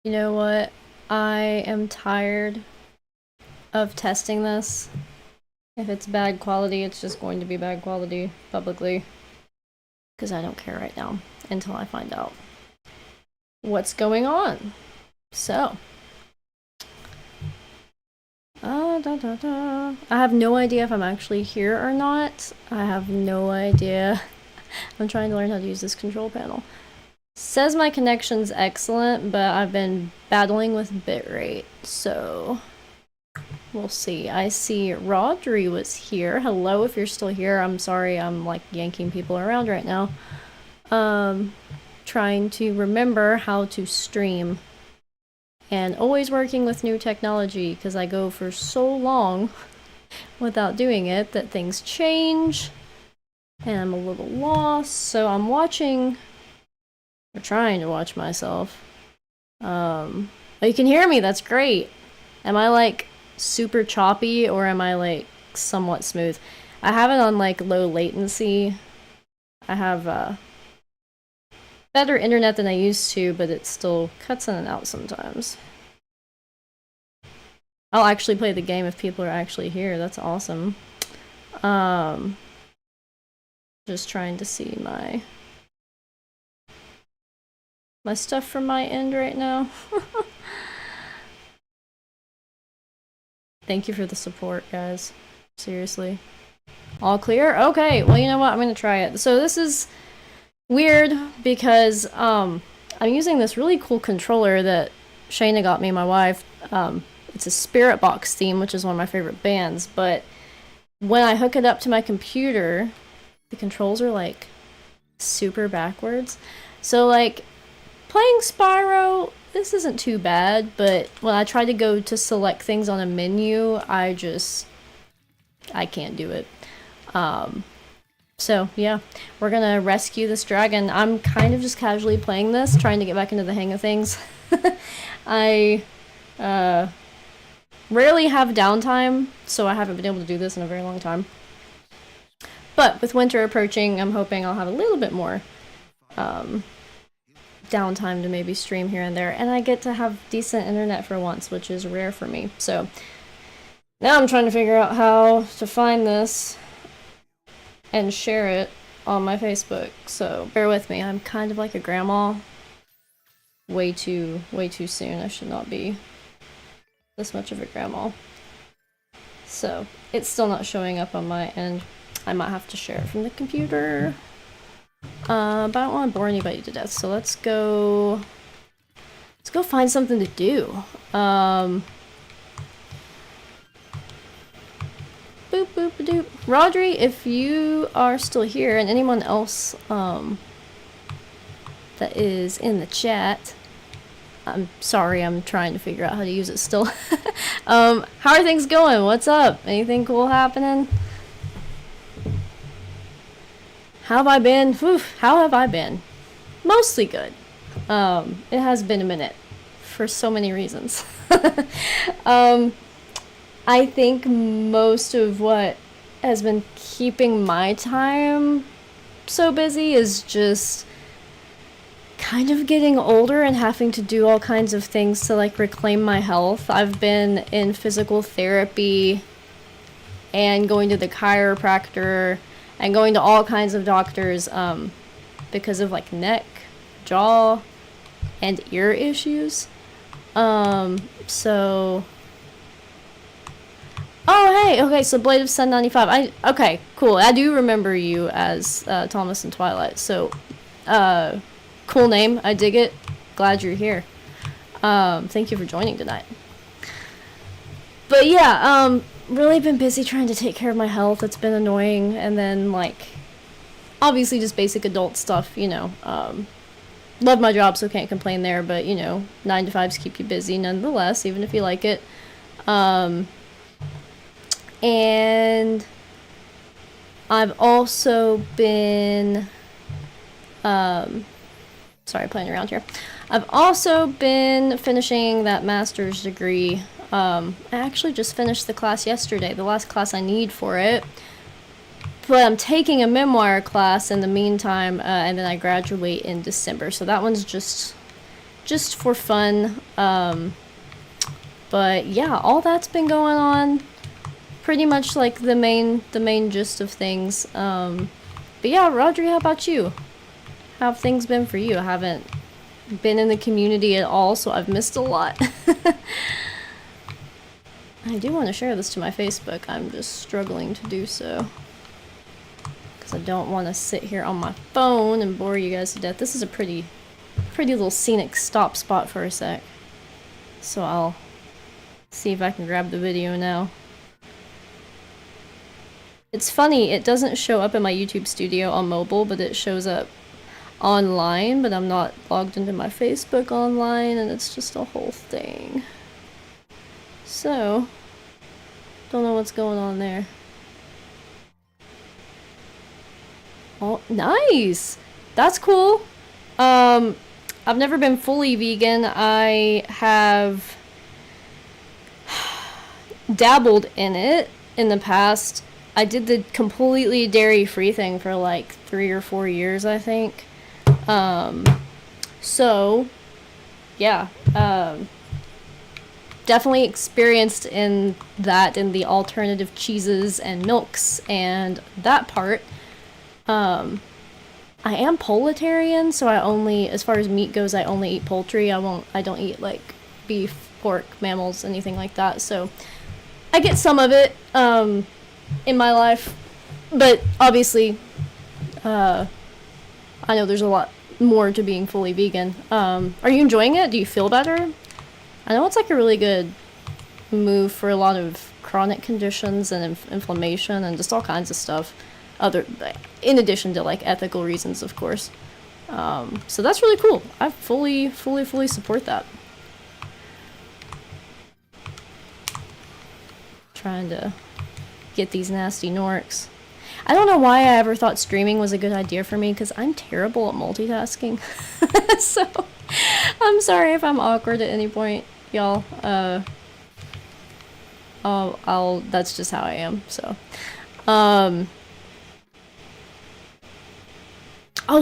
You know what? I am tired of testing this. If it's bad quality, it's just going to be bad quality publicly. Because I don't care right now until I find out what's going on. So. I have no idea if I'm actually here or not. I have no idea. I'm trying to learn how to use this control panel. Says my connection's excellent, but I've been battling with bitrate, so we'll see. I see Rodri was here. Hello, if you're still here. I'm sorry, I'm like yanking people around right now. Trying to remember how to stream. And always working with new technology, because I go for so long without doing it that things change. And I'm a little lost, so I'm watching... or trying to watch myself. Oh, you can hear me, that's great. Am I like super choppy or am I like somewhat smooth? I have it on like low latency. I have better internet than I used to, but it still cuts in and out sometimes. I'll actually play the game if people are actually here, that's awesome. Just trying to see my stuff from my end right now. Thank you for the support, guys. Seriously. All clear? Okay, well, you know what? I'm gonna try it. So this is weird because I'm using this really cool controller that Shayna got me, my wife. It's a Spirit Box theme, which is one of my favorite bands, but when I hook it up to my computer, the controls are like super backwards. So like playing Spyro, this isn't too bad, but when I try to go to select things on a menu, I can't do it. So yeah, we're gonna rescue this dragon. I'm kind of just casually playing this, trying to get back into the hang of things. I rarely have downtime, so I haven't been able to do this in a very long time. But with winter approaching, I'm hoping I'll have a little bit more downtime to maybe stream here and there, and I get to have decent internet for once, which is rare for me. So now I'm trying to figure out how to find this and share it on my Facebook, so bear with me. I'm kind of like a grandma. Way too soon. I should not be this much of a grandma. So it's still not showing up on my end. I might have to share it from the computer. But I don't want to bore anybody to death, so let's go find something to do. Boop boop doop. Rodri, if you are still here, and anyone else that is in the chat, I'm sorry, I'm trying to figure out how to use it still. How are things going? What's up? Anything cool happening? How have I been? Whew, how have I been? Mostly good. It has been a minute for so many reasons. I think most of what has been keeping my time so busy is just kind of getting older and having to do all kinds of things to like reclaim my health. I've been in physical therapy and going to the chiropractor and going to all kinds of doctors because of like neck, jaw, and ear issues. So... Oh, hey! Okay, so Blade of Sun 95. Okay, cool. I do remember you as Thomas and Twilight, so... cool name. I dig it. Glad you're here. Thank you for joining tonight. But yeah, really been busy trying to take care of my health. It's been annoying. And then, like, obviously just basic adult stuff, you know. Love my job, so can't complain there. But, you know, 9 to 5s keep you busy nonetheless, even if you like it. And I've also been... sorry, playing around here. I've also been finishing that master's degree. I actually just finished the class yesterday, the last class I need for it. But I'm taking a memoir class in the meantime, and then I graduate in December. So that one's just just for fun. But yeah, all that's been going on. Pretty much like the main gist of things. But yeah, Rodri, how about you? How have things been for you? I haven't been in the community at all, so I've missed a lot. I do want to share this to my Facebook. I'm just struggling to do so. Because I don't want to sit here on my phone and bore you guys to death. This is a pretty little scenic stop spot for a sec. So I'll see if I can grab the video now. It's funny, it doesn't show up in my YouTube studio on mobile, but it shows up online, but I'm not logged into my Facebook online, and it's just a whole thing. So, don't know what's going on there. Oh, nice! That's cool. I've never been fully vegan. I have dabbled in it in the past. I did the completely dairy-free thing for like 3 or 4 years, I think. So, yeah, definitely experienced in that, in the alternative cheeses and milks and that part. I am poultarian, so I only, as far as meat goes, I only eat poultry. I don't eat like beef, pork, mammals, anything like that. So I get some of it, in my life, but obviously, I know there's a lot more to being fully vegan. Are you enjoying it? Do you feel better? I know it's like a really good move for a lot of chronic conditions and inflammation and just all kinds of stuff. In addition to like ethical reasons, of course. So that's really cool. I fully support that. Trying to get these nasty Norks. I don't know why I ever thought streaming was a good idea for me, because I'm terrible at multitasking. So, I'm sorry if I'm awkward at any point, y'all. That's just how I am, so. Oh,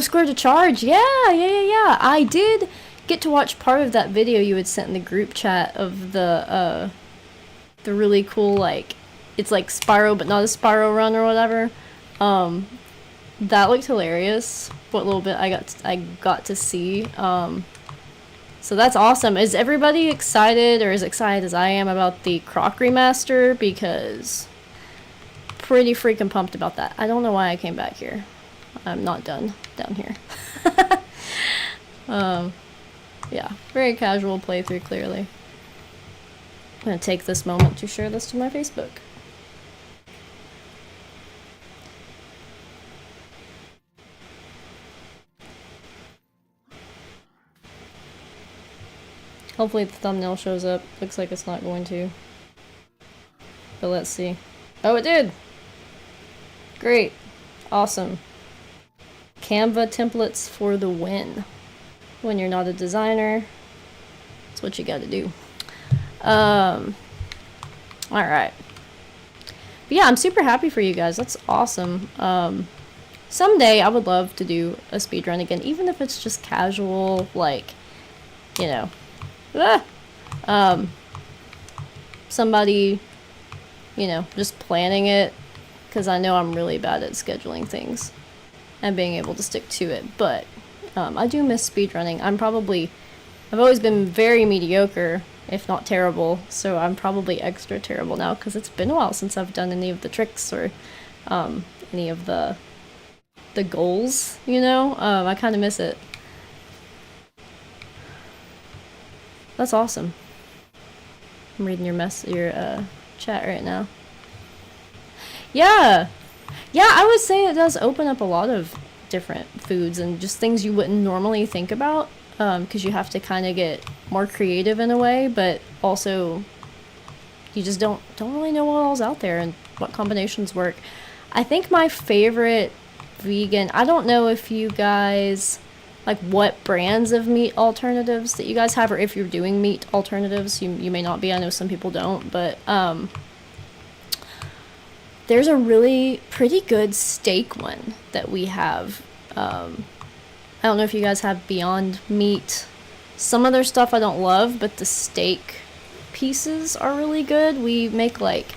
Square to Charge, yeah. I did get to watch part of that video you had sent in the group chat of the really cool, like, it's like Spyro, but not a Spyro run or whatever. That looked hilarious. What little bit I got to see. So that's awesome. Is everybody excited, or as excited as I am about the Croc remaster? Because pretty freaking pumped about that. I don't know why I came back here. I'm not done down here. Yeah, very casual playthrough, clearly. I'm gonna take this moment to share this to my Facebook. Hopefully the thumbnail shows up. Looks like it's not going to. But let's see. Oh, it did! Great. Awesome. Canva templates for the win. When you're not a designer, that's what you gotta do. Alright. But yeah, I'm super happy for you guys. That's awesome. Someday I would love to do a speedrun again, even if it's just casual, like, you know. Somebody, you know, just planning it, because I know I'm really bad at scheduling things and being able to stick to it, but I do miss speedrunning. I've always been very mediocre, if not terrible, so I'm probably extra terrible now, because it's been a while since I've done any of the tricks or any of the goals, you know? I kind of miss it. That's awesome. I'm reading your chat right now. Yeah, I would say it does open up a lot of different foods and just things you wouldn't normally think about, because you have to kind of get more creative in a way, but also you just don't really know what all's out there and what combinations work. I think my favorite vegan, I don't know if you guys, like, what brands of meat alternatives that you guys have, or if you're doing meat alternatives. You may not be, I know some people don't, but there's a really pretty good steak one that we have. I don't know if you guys have Beyond Meat Some of their stuff I don't love, but the steak pieces are really good. We make like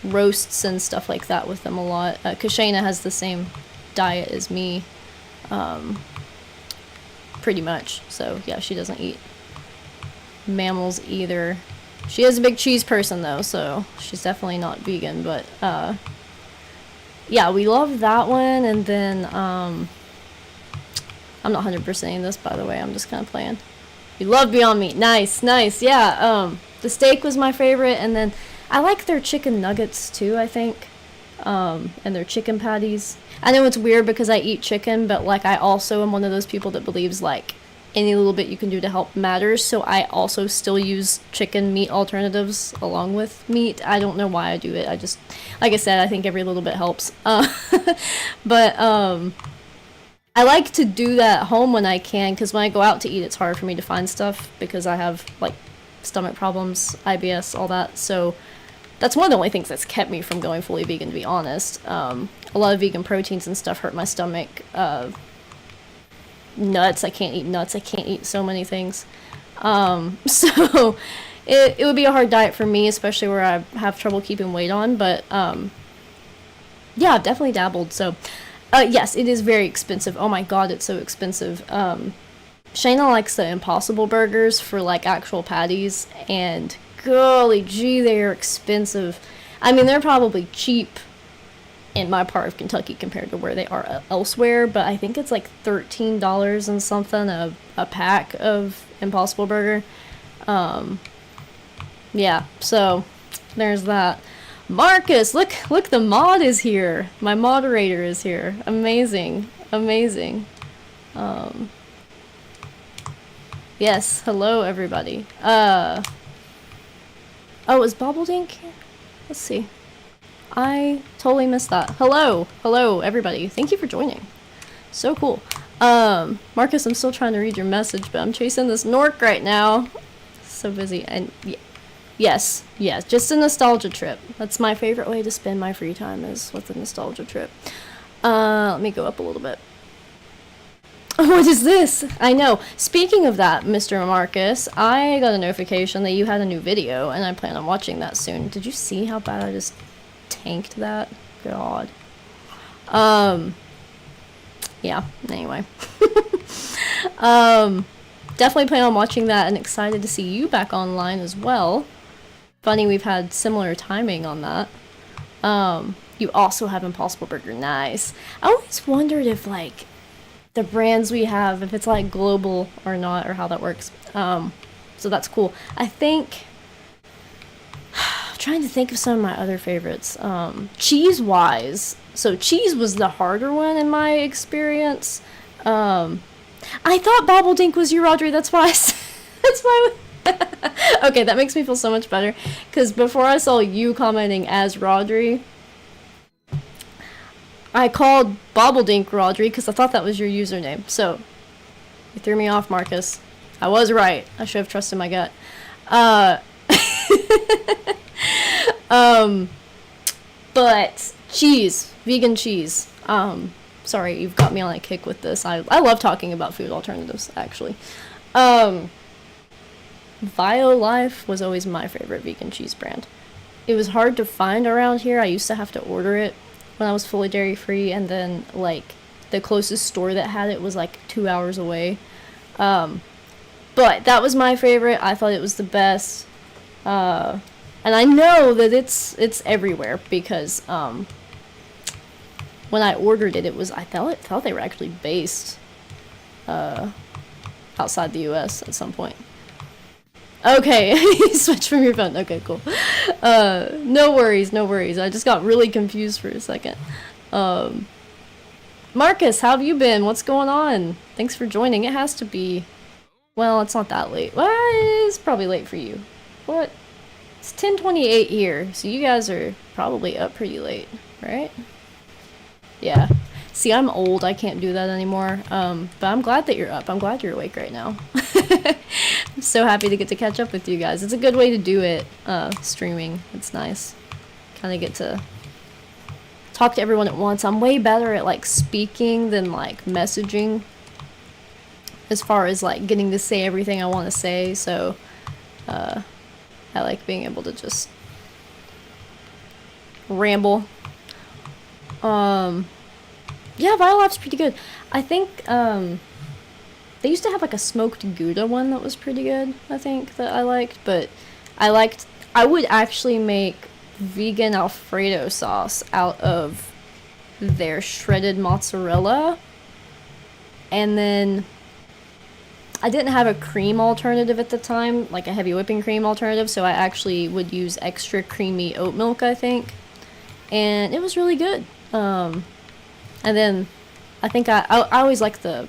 roasts and stuff like that with them a lot. Kashana has the same diet as me, pretty much. So yeah, she doesn't eat mammals either. She is a big cheese person though, so she's definitely not vegan, but yeah, we love that one. And then I'm not 100%ing this, by the way, I'm just kind of playing. We love Beyond Meat. Nice, nice. Yeah, the steak was my favorite, and then I like their chicken nuggets too, I think, and their chicken patties. I know it's weird because I eat chicken, but like I also am one of those people that believes like any little bit you can do to help matters, so I also still use chicken meat alternatives along with meat. I don't know why I do it. I just, like I said, I think every little bit helps. But I like to do that at home when I can, because when I go out to eat, it's hard for me to find stuff because I have like stomach problems, IBS, all that. So that's one of the only things that's kept me from going fully vegan, to be honest. A lot of vegan proteins and stuff hurt my stomach. Nuts, I can't eat nuts. I can't eat so many things. So it would be a hard diet for me, especially where I have trouble keeping weight on. But yeah, I've definitely dabbled. So yes, it is very expensive. Oh my god, it's so expensive. Shayna likes the Impossible Burgers for like actual patties, and golly gee, they are expensive. I mean, they're probably cheap in my part of Kentucky compared to where they are elsewhere, but I think it's like $13 and something a pack of Impossible Burger. Yeah, so there's that. Marcus, look, the mod is here. My moderator is here. Amazing, amazing. Yes, hello everybody. Oh, is Bobbledink here? Let's see. I totally missed that. Hello everybody. Thank you for joining. So cool. Marcus, I'm still trying to read your message, but I'm chasing this Nork right now. So busy. And yes, just a nostalgia trip. That's my favorite way to spend my free time, is with a nostalgia trip. Let me go up a little bit. What is this? I know. Speaking of that, Mr. Marcus, I got a notification that you had a new video, and I plan on watching that soon. Did you see how bad I just tanked that? God. Yeah, anyway. Definitely plan on watching that, and excited to see you back online as well. Funny, we've had similar timing on that. You also have Impossible Burger. Nice. I always wondered if, like, the brands we have, if it's, like, global or not, or how that works. So that's cool. I think... trying to think of some of my other favorites. Cheese-wise, so cheese was the harder one in my experience. I thought Bobbledink was you, Rodri. That's why that's why okay, that makes me feel so much better, because before I saw you commenting as Rodri, I called Bobbledink Rodri because I thought that was your username. So you threw me off, Marcus. I was right. I should have trusted my gut. But cheese, vegan cheese. Sorry, you've got me on a kick with this. I love talking about food alternatives, actually. Violife was always my favorite vegan cheese brand. It was hard to find around here. I used to have to order it when I was fully dairy free, and then like the closest store that had it was like 2 hours away. But that was my favorite. I thought it was the best. And I know that it's everywhere because when I ordered it, I thought they were actually based outside the US at some point. Okay, you switched from your phone. Okay, cool. No worries. I just got really confused for a second. Marcus, how have you been? What's going on? Thanks for joining. It has to be... Well, it's not that late. Well, it's probably late for you. What? It's 10:28 here, so you guys are probably up pretty late, right? Yeah. See, I'm old. I can't do that anymore. But I'm glad that you're up. I'm glad you're awake right now. I'm so happy to get to catch up with you guys. It's a good way to do it, streaming. It's nice. Kind of get to talk to everyone at once. I'm way better at, like, speaking than, like, messaging. as far as like getting to say everything I want to say, so I like being able to just ramble. Yeah, Biolab's pretty good. I think they used to have like a smoked Gouda one that was pretty good, I think, that I liked, but I would actually make vegan Alfredo sauce out of their shredded mozzarella, and then I didn't have a cream alternative at the time, like a heavy whipping cream alternative, so I actually would use extra creamy oat milk, I think, and it was really good. And then I think I always like the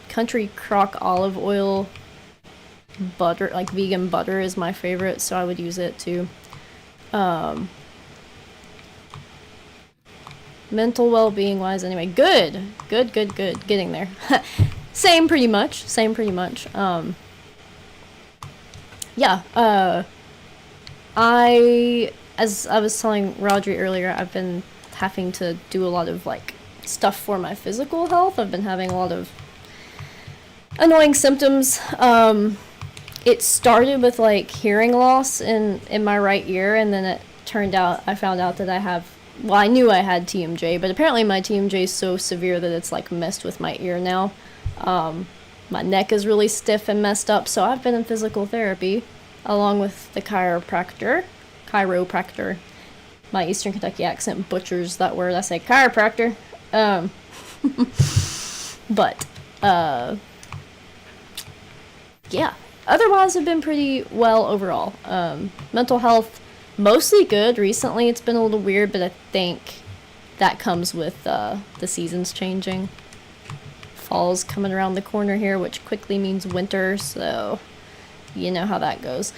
Country Crock olive oil butter, like vegan butter is my favorite, so I would use it too. Mental well-being wise, anyway, good, getting there. Same pretty much. Yeah, as I was telling Rodri earlier, I've been having to do a lot of like stuff for my physical health. I've been having a lot of annoying symptoms. It started with like hearing loss in my right ear, and then I found out that I knew I had TMJ, but apparently my TMJ is so severe that it's like messed with my ear now. My neck is really stiff and messed up, so I've been in physical therapy along with the chiropractor. My Eastern Kentucky accent butchers that word. I say chiropractor. But yeah, otherwise I've been pretty well overall. Mental health, mostly good. Recently it's been a little weird, but I think that comes with the seasons changing. Fall's coming around the corner here, which quickly means winter, so you know how that goes.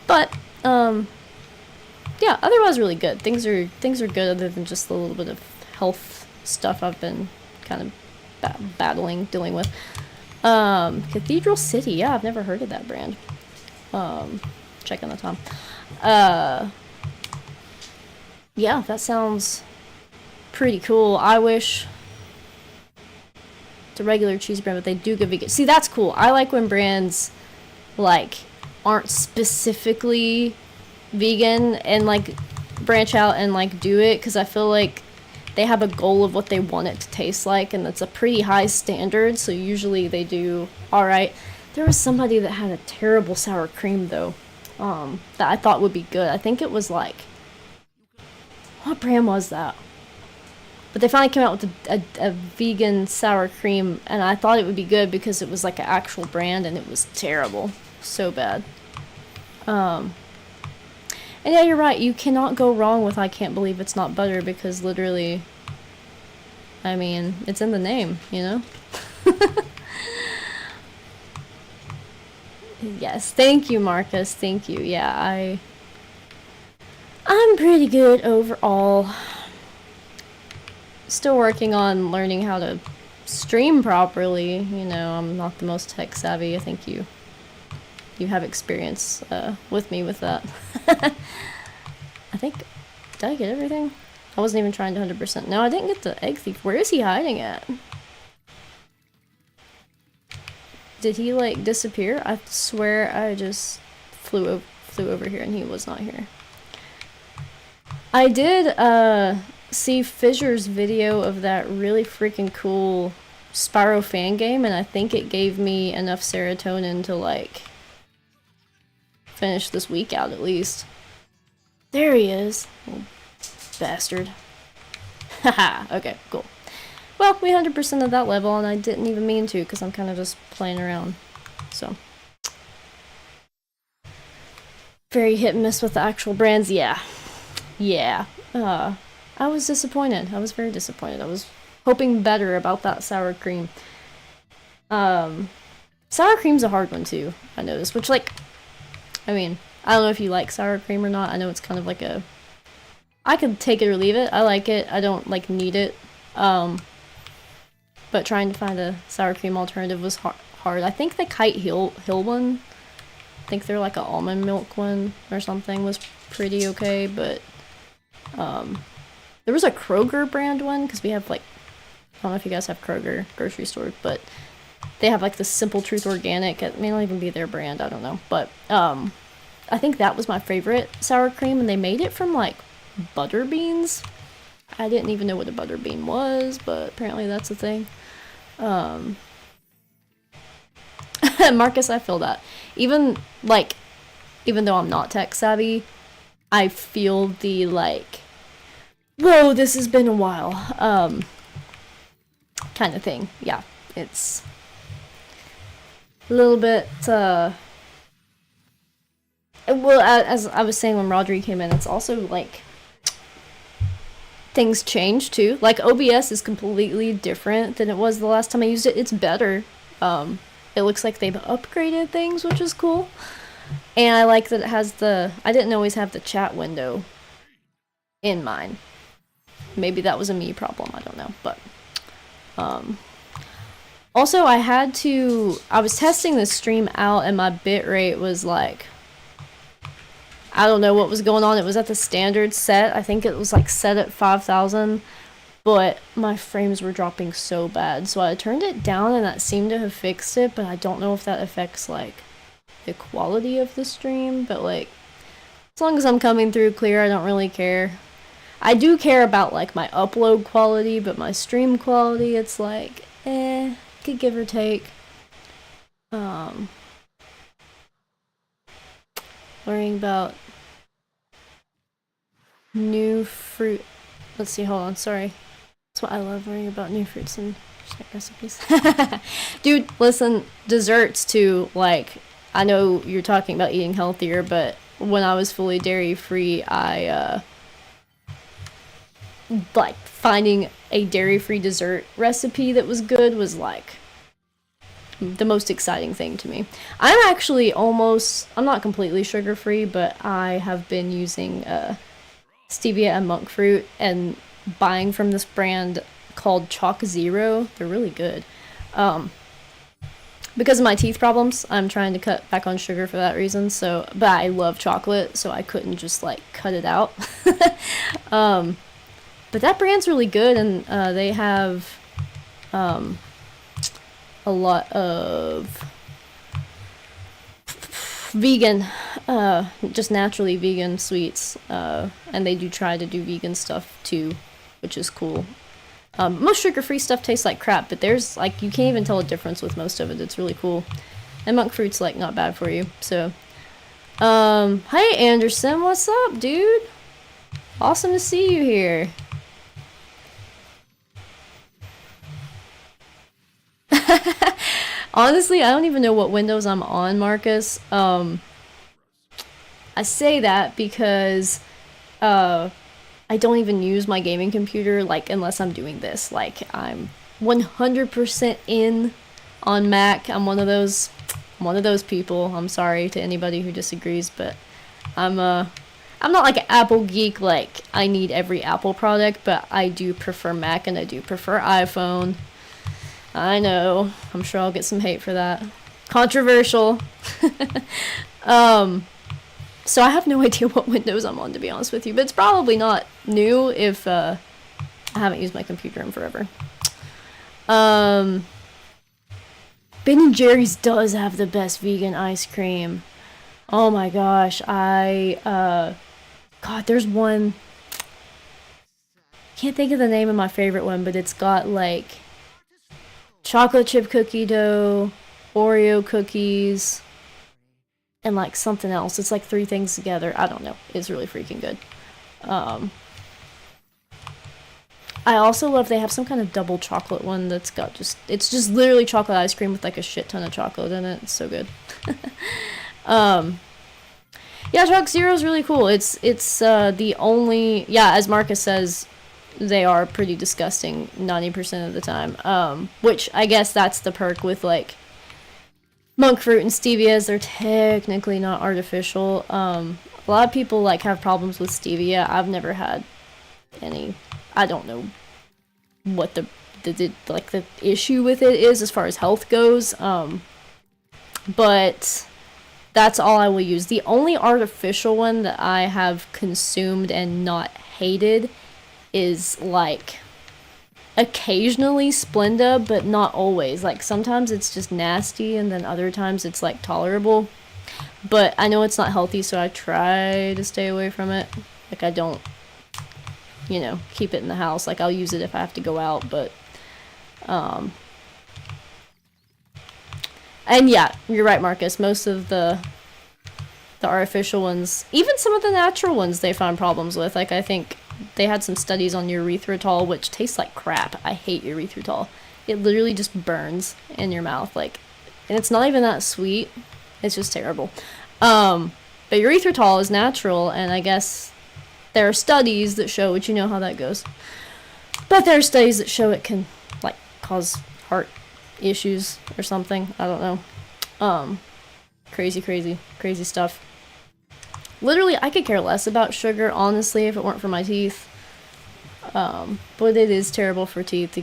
But yeah, otherwise really good. Things are good, other than just a little bit of health stuff I've been kind of dealing with. Cathedral City, yeah, I've never heard of that brand. Checking the time. Yeah, that sounds pretty cool. I wish it's a regular cheese brand, but they do give vegan. See, that's cool. I like when brands like aren't specifically vegan and like branch out and like do it, because I feel like they have a goal of what they want it to taste like, and it's a pretty high standard, so usually they do alright. There was somebody that had a terrible sour cream though, that I thought would be good. I think it was like, what brand was that? But they finally came out with a vegan sour cream, and I thought it would be good because it was like an actual brand, and it was terrible. So bad. And yeah, you're right, you cannot go wrong with I can't believe it's not butter, because literally, I mean, it's in the name, you know? Yes, thank you, Marcus, thank you. Yeah, I'm pretty good overall. Still working on learning how to stream properly, you know, I'm not the most tech savvy. I think you have experience with me with that. I think, did I get everything? I wasn't even trying to 100%. No, I didn't get the egg thief. Where is he hiding at? Did he like disappear? I swear I just flew over here and he was not here. I did see Fissure's video of that really freaking cool Spyro fan game, and I think it gave me enough serotonin to like finish this week out at least. There he is. Little bastard. Haha, okay, cool. Well, we 100% of that level, and I didn't even mean to, because I'm kind of just playing around. So. Very hit and miss with the actual brands, yeah. Yeah. I was disappointed. I was very disappointed. I was hoping better about that sour cream. Sour cream's a hard one too, I noticed, which like, I mean, I don't know if you like sour cream or not. I know it's kind of like a, I could take it or leave it. I like it. I don't like need it. But trying to find a sour cream alternative was hard. I think the Kite Hill one, I think they're like an almond milk one or something, was pretty okay, but there was a Kroger brand one, because we have like, I don't know if you guys have Kroger grocery store, but They have like the Simple Truth Organic. It may not even be their brand, I don't know. But I think that was my favorite sour cream, and they made it from like butter beans. I didn't even know what a butter bean was, but apparently that's a thing. Marcus, I feel that. Even though I'm not tech savvy, I feel the like, whoa, this has been a while, kind of thing. Yeah, it's a little bit, well, as I was saying when Rodri came in, it's also like, things change too. Like, OBS is completely different than it was the last time I used it. It's better. It looks like they've upgraded things, which is cool. And I like that it has I didn't always have the chat window in mine. Maybe that was a me problem, I don't know. But, also I was testing this stream out and my bitrate was like, I don't know what was going on. It was at the standard set. I think it was like set at 5,000. But my frames were dropping so bad, so I turned it down and that seemed to have fixed it, but I don't know if that affects like the quality of the stream, but like as long as I'm coming through clear, I don't really care. I do care about like my upload quality, but my stream quality, it's like could give or take. Learning about new fruit. Let's see, hold on, sorry. That's what I love, learning about new fruits and recipes. Dude, listen, desserts too, like, I know you're talking about eating healthier, but when I was fully dairy free, I, like, finding a dairy free dessert recipe that was good was like the most exciting thing to me. I'm actually I'm not completely sugar free, but I have been using stevia and monk fruit and buying from this brand called Chalk Zero. They're really good. Because of my teeth problems, I'm trying to cut back on sugar for that reason. So, but I love chocolate, so I couldn't just like cut it out. But that brand's really good, and they have a lot of vegan, just naturally vegan sweets, and they do try to do vegan stuff too, which is cool. Most sugar-free stuff tastes like crap, but there's like, you can't even tell a difference with most of it. It's really cool. And monk fruit's like not bad for you. So hi Anderson, what's up, dude? Awesome to see you here. Honestly, I don't even know what Windows I'm on, Marcus. I say that because I don't even use my gaming computer, like, unless I'm doing this. Like, I'm 100% in on Mac. I'm one of those people. I'm sorry to anybody who disagrees, but I'm not like an Apple geek, like, I need every Apple product, but I do prefer Mac and I do prefer iPhone. I know. I'm sure I'll get some hate for that. Controversial. So I have no idea what Windows I'm on, to be honest with you. But it's probably not new if I haven't used my computer in forever. Ben & Jerry's does have the best vegan ice cream. Oh my gosh. God, there's one. Can't think of the name of my favorite one, but it's got like chocolate chip cookie dough, Oreo cookies, and like something else. It's like 3 things together. I don't know. It's really freaking good. I also love they have some kind of double chocolate one that's got it's just literally chocolate ice cream with like a shit ton of chocolate in it. It's so good. Yeah, Chalk Zero is really cool. It's the only, yeah, as Marcus says, they are pretty disgusting 90% of the time. Which I guess that's the perk with like monk fruit and stevia, they're technically not artificial. A lot of people like have problems with stevia. I've never had any. I don't know what the issue with it is as far as health goes. But that's all I will use. The only artificial one that I have consumed and not hated is like occasionally Splenda, but not always. Like, sometimes it's just nasty, and then other times it's, like, tolerable. But I know it's not healthy, so I try to stay away from it. Like, I don't, you know, keep it in the house. Like, I'll use it if I have to go out, but, and yeah, you're right, Marcus. Most of the artificial ones, even some of the natural ones, they find problems with. Like, I think they had some studies on erythritol, which tastes like crap. I hate erythritol. It literally just burns in your mouth, like, and it's not even that sweet. It's just terrible. But erythritol is natural, and I guess there are studies that show it. You know how that goes. But there are studies that show it can, like, cause heart issues or something. I don't know. Crazy stuff. Literally, I could care less about sugar, honestly, if it weren't for my teeth. But it is terrible for teeth.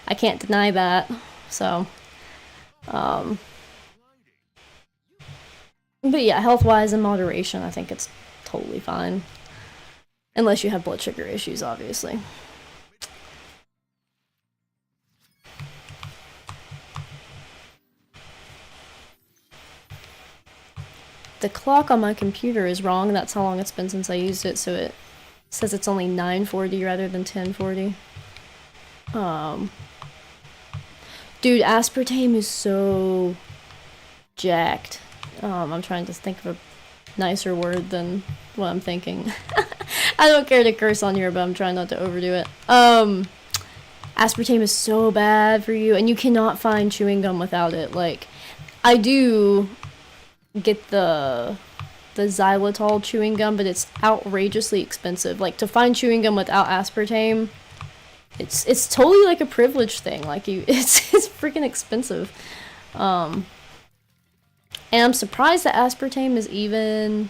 I can't deny that. So, but yeah, health-wise, in moderation, I think it's totally fine. Unless you have blood sugar issues, obviously. The clock on my computer is wrong. That's how long it's been since I used it, so it says it's only 9:40 rather than 10:40. Dude, aspartame is so jacked. I'm trying to think of a nicer word than what I'm thinking. I don't care to curse on here, but I'm trying not to overdo it. Aspartame is so bad for you, and you cannot find chewing gum without it. Like, I do get the xylitol chewing gum, but it's outrageously expensive. Like, to find chewing gum without aspartame, it's totally like a privilege thing. Like, it's freaking expensive. And I'm surprised that aspartame is even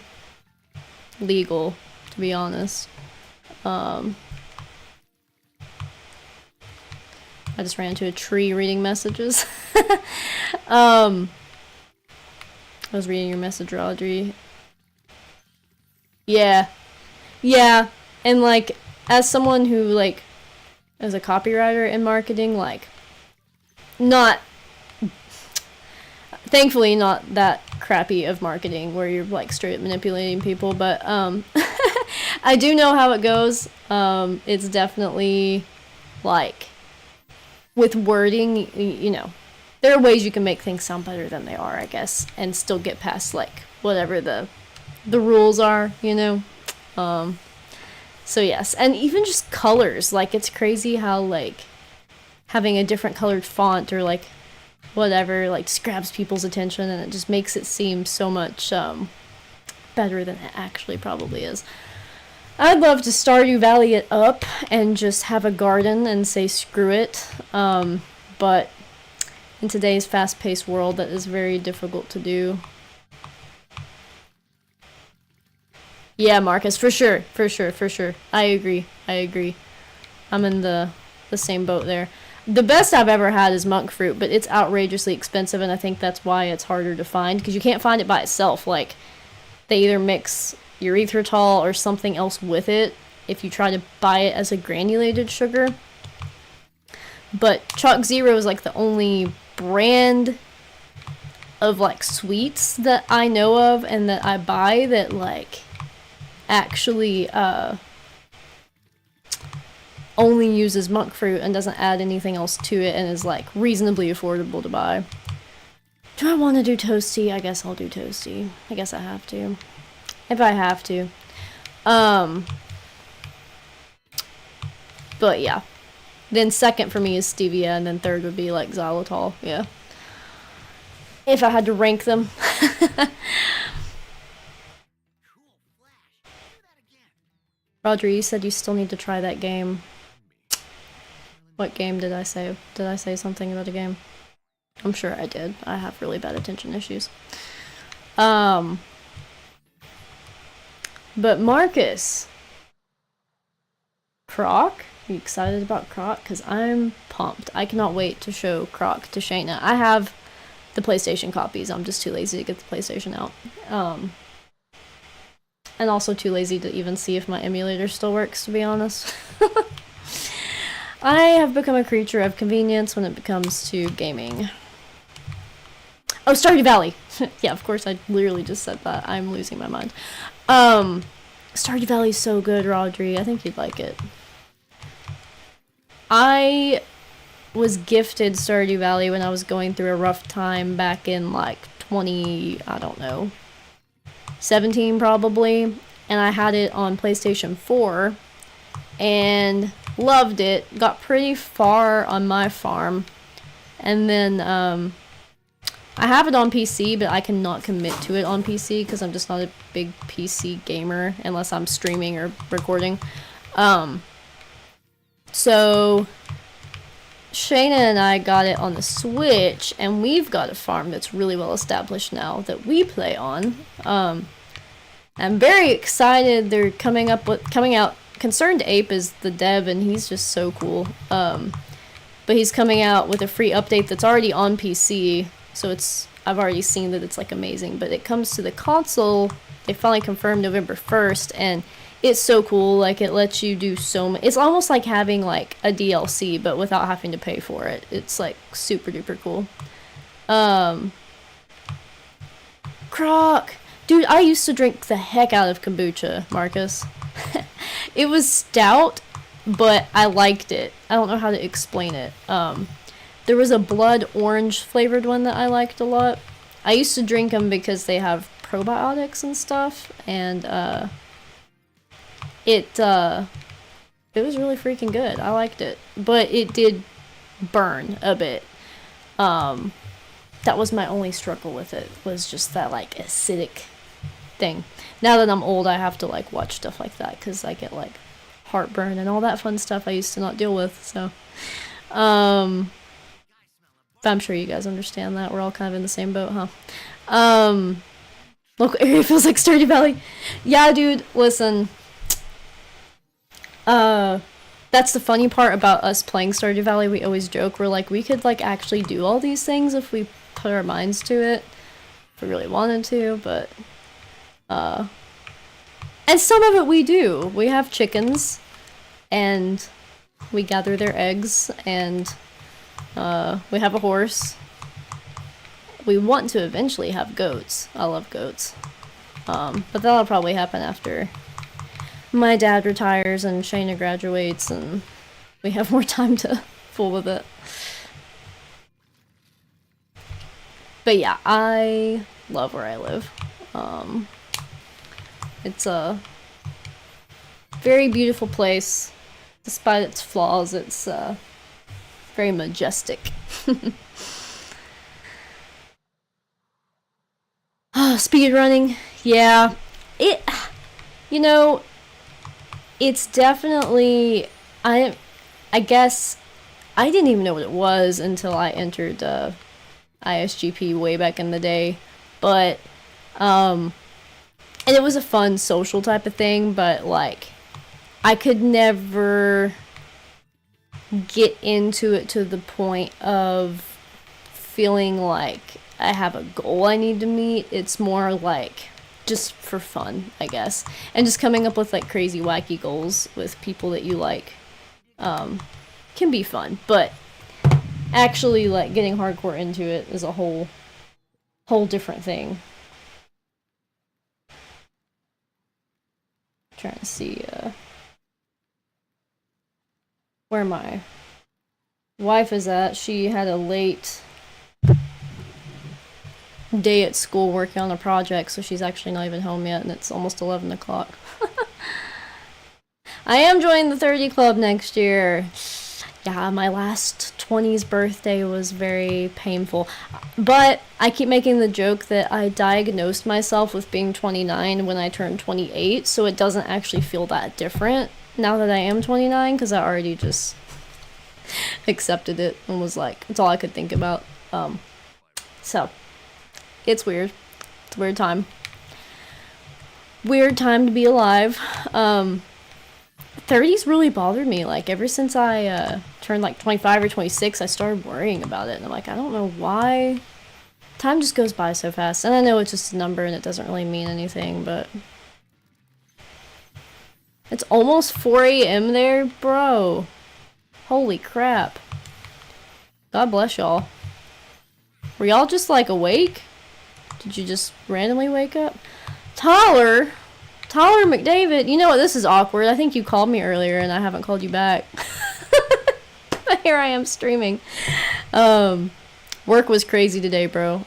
legal, to be honest. I just ran into a tree reading messages. I was reading your message, Audrey. Yeah. Yeah. And, like, as someone who, like, is a copywriter in marketing, like, not... Thankfully, not that crappy of marketing where you're, like, straight up manipulating people, but, I do know how it goes. It's definitely, like, with wording, you know, there are ways you can make things sound better than they are, I guess, and still get past, like, whatever the rules are, you know? So yes, and even just colors, like, it's crazy how, like, having a different colored font or, like, whatever, like, just grabs people's attention, and it just makes it seem so much, better than it actually probably is. I'd love to Stardew Valley it up and just have a garden and say screw it, but in today's fast-paced world, that is very difficult to do. Yeah, Marcus, for sure. I agree. I'm in the same boat there. The best I've ever had is monk fruit, but it's outrageously expensive, and I think that's why it's harder to find, because you can't find it by itself. Like, they either mix erythritol or something else with it if you try to buy it as a granulated sugar. But Chalk Zero is, like, the only brand of, like, sweets that I know of and that I buy that, like, actually only uses monk fruit and doesn't add anything else to it and is, like, reasonably affordable to buy. Do I want to do Toasty? I guess I'll do Toasty. I guess I have to. If I have to. But yeah. Then second for me is stevia, and then third would be, like, xylitol. Yeah. If I had to rank them. Roger, you said you still need to try that game. What game did I say? Did I say something about a game? I'm sure I did. I have really bad attention issues. But Marcus. Croc? Are you excited about Croc? Because I'm pumped. I cannot wait to show Croc to Shayna. I have the PlayStation copies. I'm just too lazy to get the PlayStation out. And also too lazy to even see if my emulator still works, to be honest. I have become a creature of convenience when it comes to gaming. Oh, Stardew Valley. Yeah, of course, I literally just said that. I'm losing my mind. Stardew Valley is so good, Rodri. I think you'd like it. I was gifted Stardew Valley when I was going through a rough time back in like 20, I don't know, 17 probably, and I had it on PlayStation 4 and loved it. Got pretty far on my farm, and then I have it on PC, but I cannot commit to it on PC because I'm just not a big PC gamer unless I'm streaming or recording. So Shayna and I got it on the Switch, and we've got a farm that's really well established now that we play on. I'm very excited. They're coming out. Concerned Ape is the dev, and he's just so cool. But he's coming out with a free update that's already on PC, so I've already seen that it's like amazing. But it comes to the console. They finally confirmed November 1st, and it's so cool. Like, it lets you do so much. It's almost like having like a DLC, but without having to pay for it. It's like super duper cool. Croc, dude, I used to drink the heck out of kombucha, Marcus. It was stout, but I liked it. I don't know how to explain it. There was a blood orange flavored one that I liked a lot. I used to drink them because they have probiotics and stuff, and it was really freaking good. I liked it, but it did burn a bit. That was my only struggle with it, was just that like acidic thing. Now that I'm old, I have to like watch stuff like that because I get like heartburn and all that fun stuff I used to not deal with. So, but I'm sure you guys understand that. We're all kind of in the same boat, huh? Local area feels like Stardew Valley. Yeah, dude, listen. That's the funny part about us playing Stardew Valley. We always joke, we're like, we could like actually do all these things if we put our minds to it. If we really wanted to, but and some of it we do. We have chickens, and we gather their eggs, and we have a horse. We want to eventually have goats. I love goats. But that'll probably happen after my dad retires and Shayna graduates and we have more time to fool with it. But yeah, I love where I live. It's a very beautiful place. Despite its flaws, it's very majestic. Speed running, yeah. You know, it's definitely, I guess, I didn't even know what it was until I entered ISGP way back in the day, but, and it was a fun social type of thing, but, like, I could never get into it to the point of feeling like I have a goal I need to meet. It's more like just for fun, I guess. And just coming up with like crazy wacky goals with people that you like can be fun. But actually like getting hardcore into it is a whole different thing. Trying to see where my wife is at. She had a late day at school working on a project, so she's actually not even home yet, and it's almost 11 o'clock. I am joining the 30 club next year. Yeah, my last 20s birthday was very painful, but I keep making the joke that I diagnosed myself with being 29 when I turned 28, so it doesn't actually feel that different now that I am 29, because I already just accepted it and was like, it's all I could think about. So it's weird. It's a weird time. Weird time to be alive. 30s really bothered me. Like, ever since I turned like 25 or 26, I started worrying about it. And I'm like, I don't know why. Time just goes by so fast. And I know it's just a number and it doesn't really mean anything, but it's almost 4 a.m. there, bro. Holy crap. God bless y'all. Were y'all just like awake? Did you just randomly wake up? Tyler McDavid, you know what, this is awkward. I think you called me earlier and I haven't called you back. Here I am streaming. Work was crazy today, bro.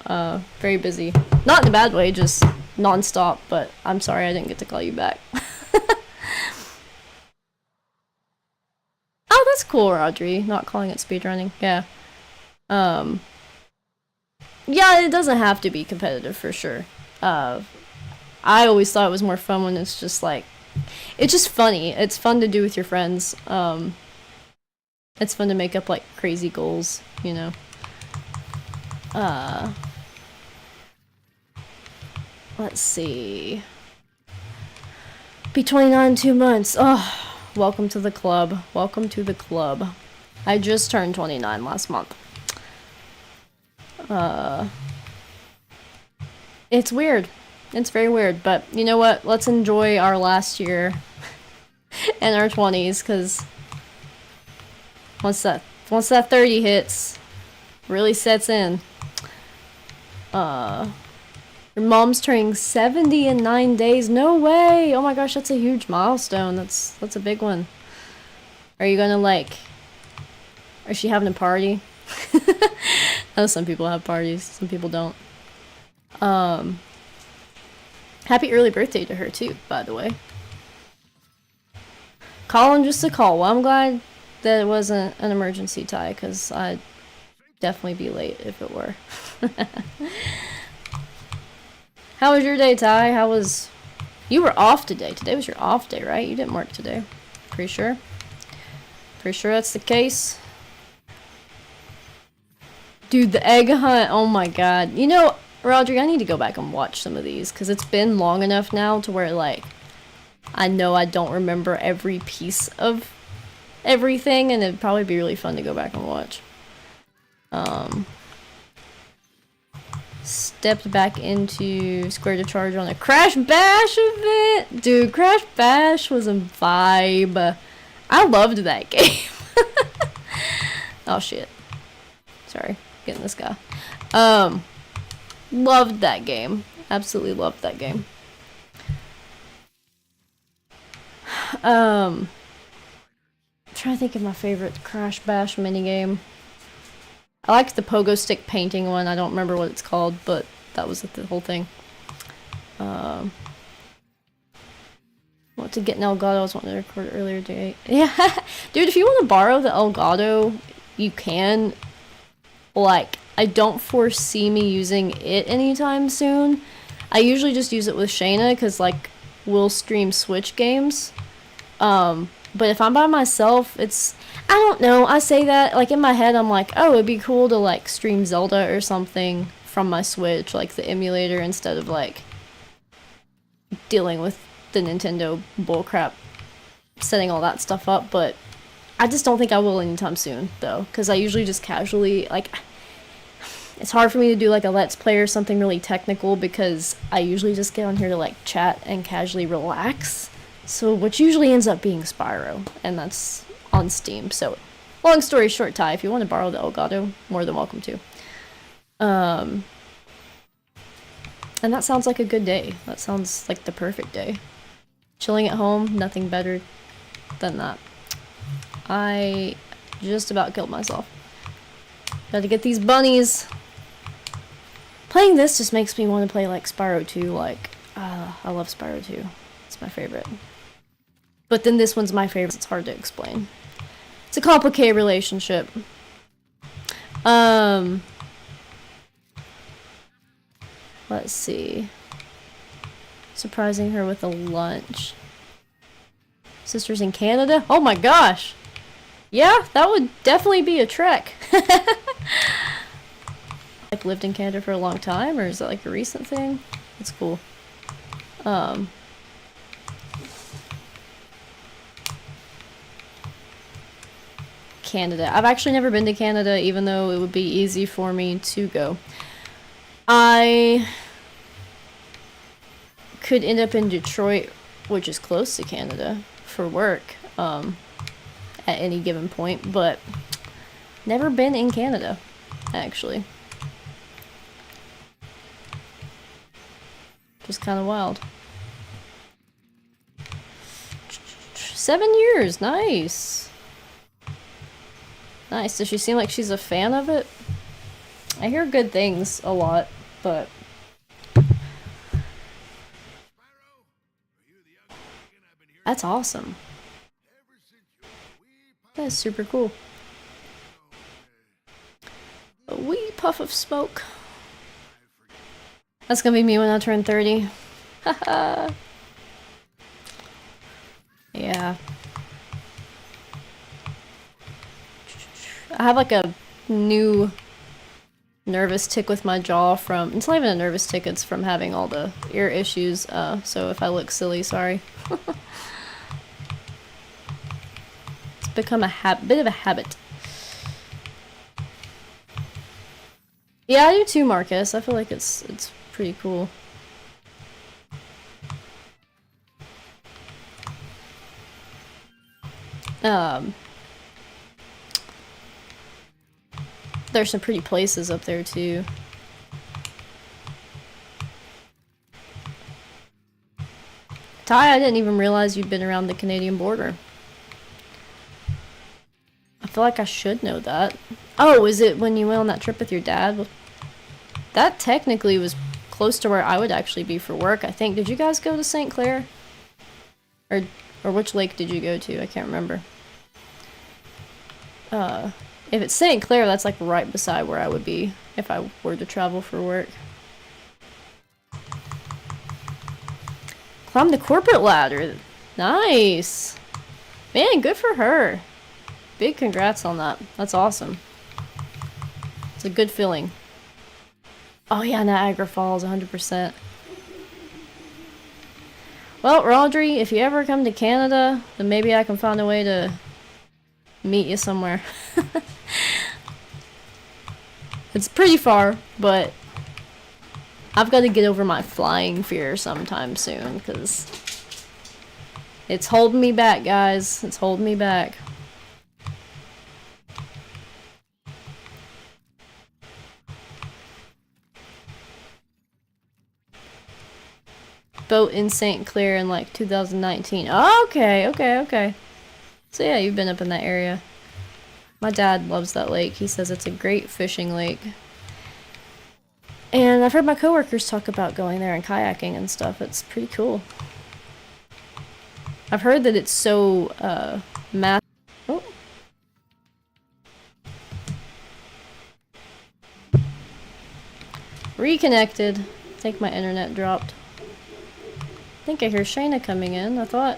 Very busy. Not in a bad way, just non-stop, but I'm sorry I didn't get to call you back. Oh, that's cool, Audrey. Not calling it speedrunning. Yeah. Yeah, it doesn't have to be competitive for sure. I always thought it was more fun when it's just like, it's just funny. It's fun to do with your friends. It's fun to make up like crazy goals, you know. Let's see. Be 29 in 2 months. Oh, welcome to the club. Welcome to the club. I just turned 29 last month. It's weird. It's very weird, but you know what? Let's enjoy our last year and our 20s, because once that 30 hits, really sets in. Your mom's turning 70 in 9 days. No way! Oh my gosh, that's a huge milestone. That's a big one. Are you gonna like... Is she having a party? I know some people have parties, some people don't. Happy early birthday to her too, by the way. Calling just a call. Well, I'm glad that it wasn't an emergency, Ty, because I'd definitely be late if it were. How was your day, Ty? How was... You were off today. Today was your off day, right? You didn't work today. Pretty sure? Pretty sure that's the case. Dude, the egg hunt. Oh my god. You know, Rodri, I need to go back and watch some of these, because it's been long enough now to where, like, I know I don't remember every piece of everything, and it'd probably be really fun to go back and watch. Stepped back into Square to Charge on a Crash Bash event. Dude, Crash Bash was a vibe. I loved that game. Oh shit. Sorry, getting this guy. Loved that game. Absolutely loved that game. I'm trying to think of my favorite Crash Bash minigame. I liked the pogo stick painting one. I don't remember what it's called, but that was the whole thing. Want to get an Elgato. I was wanting to record earlier today. Yeah, dude, if you want to borrow the Elgato, you can. Like, I don't foresee me using it anytime soon. I usually just use it with Shayna, because, like, we'll stream Switch games. But if I'm by myself, it's... I don't know, I say that, like, in my head, I'm like, oh, it'd be cool to, like, stream Zelda or something from my Switch, like, the emulator, instead of, like, dealing with the Nintendo bullcrap, setting all that stuff up, but I just don't think I will anytime soon, though, because I usually just casually, like... It's hard for me to do, like, a Let's Play or something really technical, because I usually just get on here to, like, chat and casually relax. So, which usually ends up being Spyro, and that's on Steam. So, long story short, Ty, if you want to borrow the Elgato, more than welcome to. And that sounds like a good day. That sounds like the perfect day. Chilling at home, nothing better than that. I just about killed myself. Gotta get these bunnies. Playing this just makes me want to play, like, Spyro 2. Like, I love Spyro 2. It's my favorite. But then this one's my favorite. It's hard to explain. It's a complicated relationship. Let's see. Surprising her with a lunch. Sisters in Canada? Oh my gosh! Yeah, that would definitely be a trek. Like, lived in Canada for a long time, or is that like a recent thing? That's cool. Canada. I've actually never been to Canada, even though it would be easy for me to go. I could end up in Detroit, which is close to Canada, for work. And at any given point, but never been in Canada, actually. Just kind of wild. 7 years, nice. Nice. Does she seem like she's a fan of it? I hear good things a lot, but that's awesome. That is super cool. A wee puff of smoke. That's gonna be me when I turn 30. Haha. Yeah. I have like a new nervous tick with my jaw from, it's not even a nervous tick, it's from having all the ear issues, so if I look silly, sorry. It's become a bit of a habit. Yeah, I do too, Marcus. I feel like it's pretty cool. There's some pretty places up there too. Ty, I didn't even realize you'd been around the Canadian border. I feel like I should know that. Oh, is it when you went on that trip with your dad? Well, that technically was close to where I would actually be for work, I think. Did you guys go to St. Clair? Or which lake did you go to? I can't remember. If it's St. Clair, that's like right beside where I would be if I were to travel for work. Climb the corporate ladder. Nice. Man, good for her. Big congrats on that. That's awesome. It's a good feeling. Oh yeah, Niagara Falls, 100%. Well, Rodri, if you ever come to Canada, then maybe I can find a way to meet you somewhere. It's pretty far, but I've got to get over my flying fear sometime soon, because it's holding me back, guys. It's holding me back. Boat in St. Clair in like 2019. Oh, okay. So yeah, you've been up in that area. My dad loves that lake. He says it's a great fishing lake. And I've heard my coworkers talk about going there and kayaking and stuff. It's pretty cool. I've heard that it's so Oh. Reconnected. I think my internet dropped. I think I hear Shayna coming in, I thought.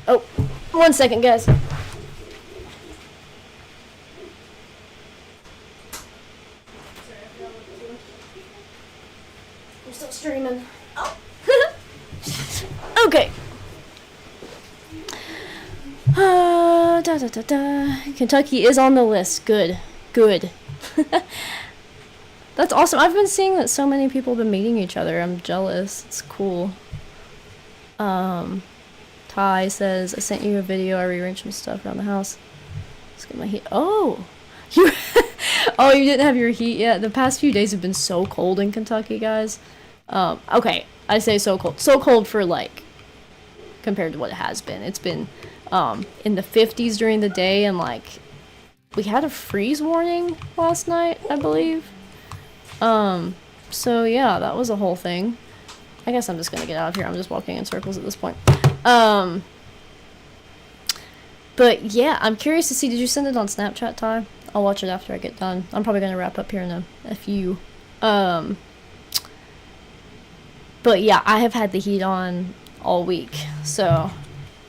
Oh, 1 second, guys. I'm still streaming. Oh. Okay. Kentucky is on the list. Good. That's awesome. I've been seeing that so many people have been meeting each other. I'm jealous. It's cool. Ty says, I sent you a video. I rearranged some stuff around the house. Let's get my heat. Oh! You oh, you didn't have your heat yet? The past few days have been so cold in Kentucky, guys. Okay. I say so cold. So cold for, like, compared to what it has been. It's been, in the 50s during the day, and, like, we had a freeze warning last night, I believe. So yeah, that was a whole thing. I guess I'm just gonna get out of here. I'm just walking in circles at this point. But yeah, I'm curious to see, did you send it on Snapchat, Ty? I'll watch it after I get done. I'm probably gonna wrap up here in a few. But yeah, I have had the heat on all week, so,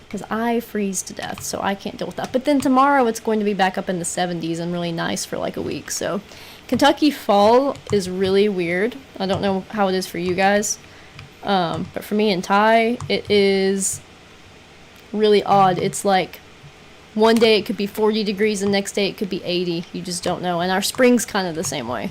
because I freeze to death, so I can't deal with that. But then tomorrow it's going to be back up in the 70s and really nice for like a week, so. Kentucky fall is really weird. I don't know how it is for you guys. But for me and Ty, it is really odd. It's like one day it could be 40 degrees and next day it could be 80. You just don't know. And our spring's kind of the same way.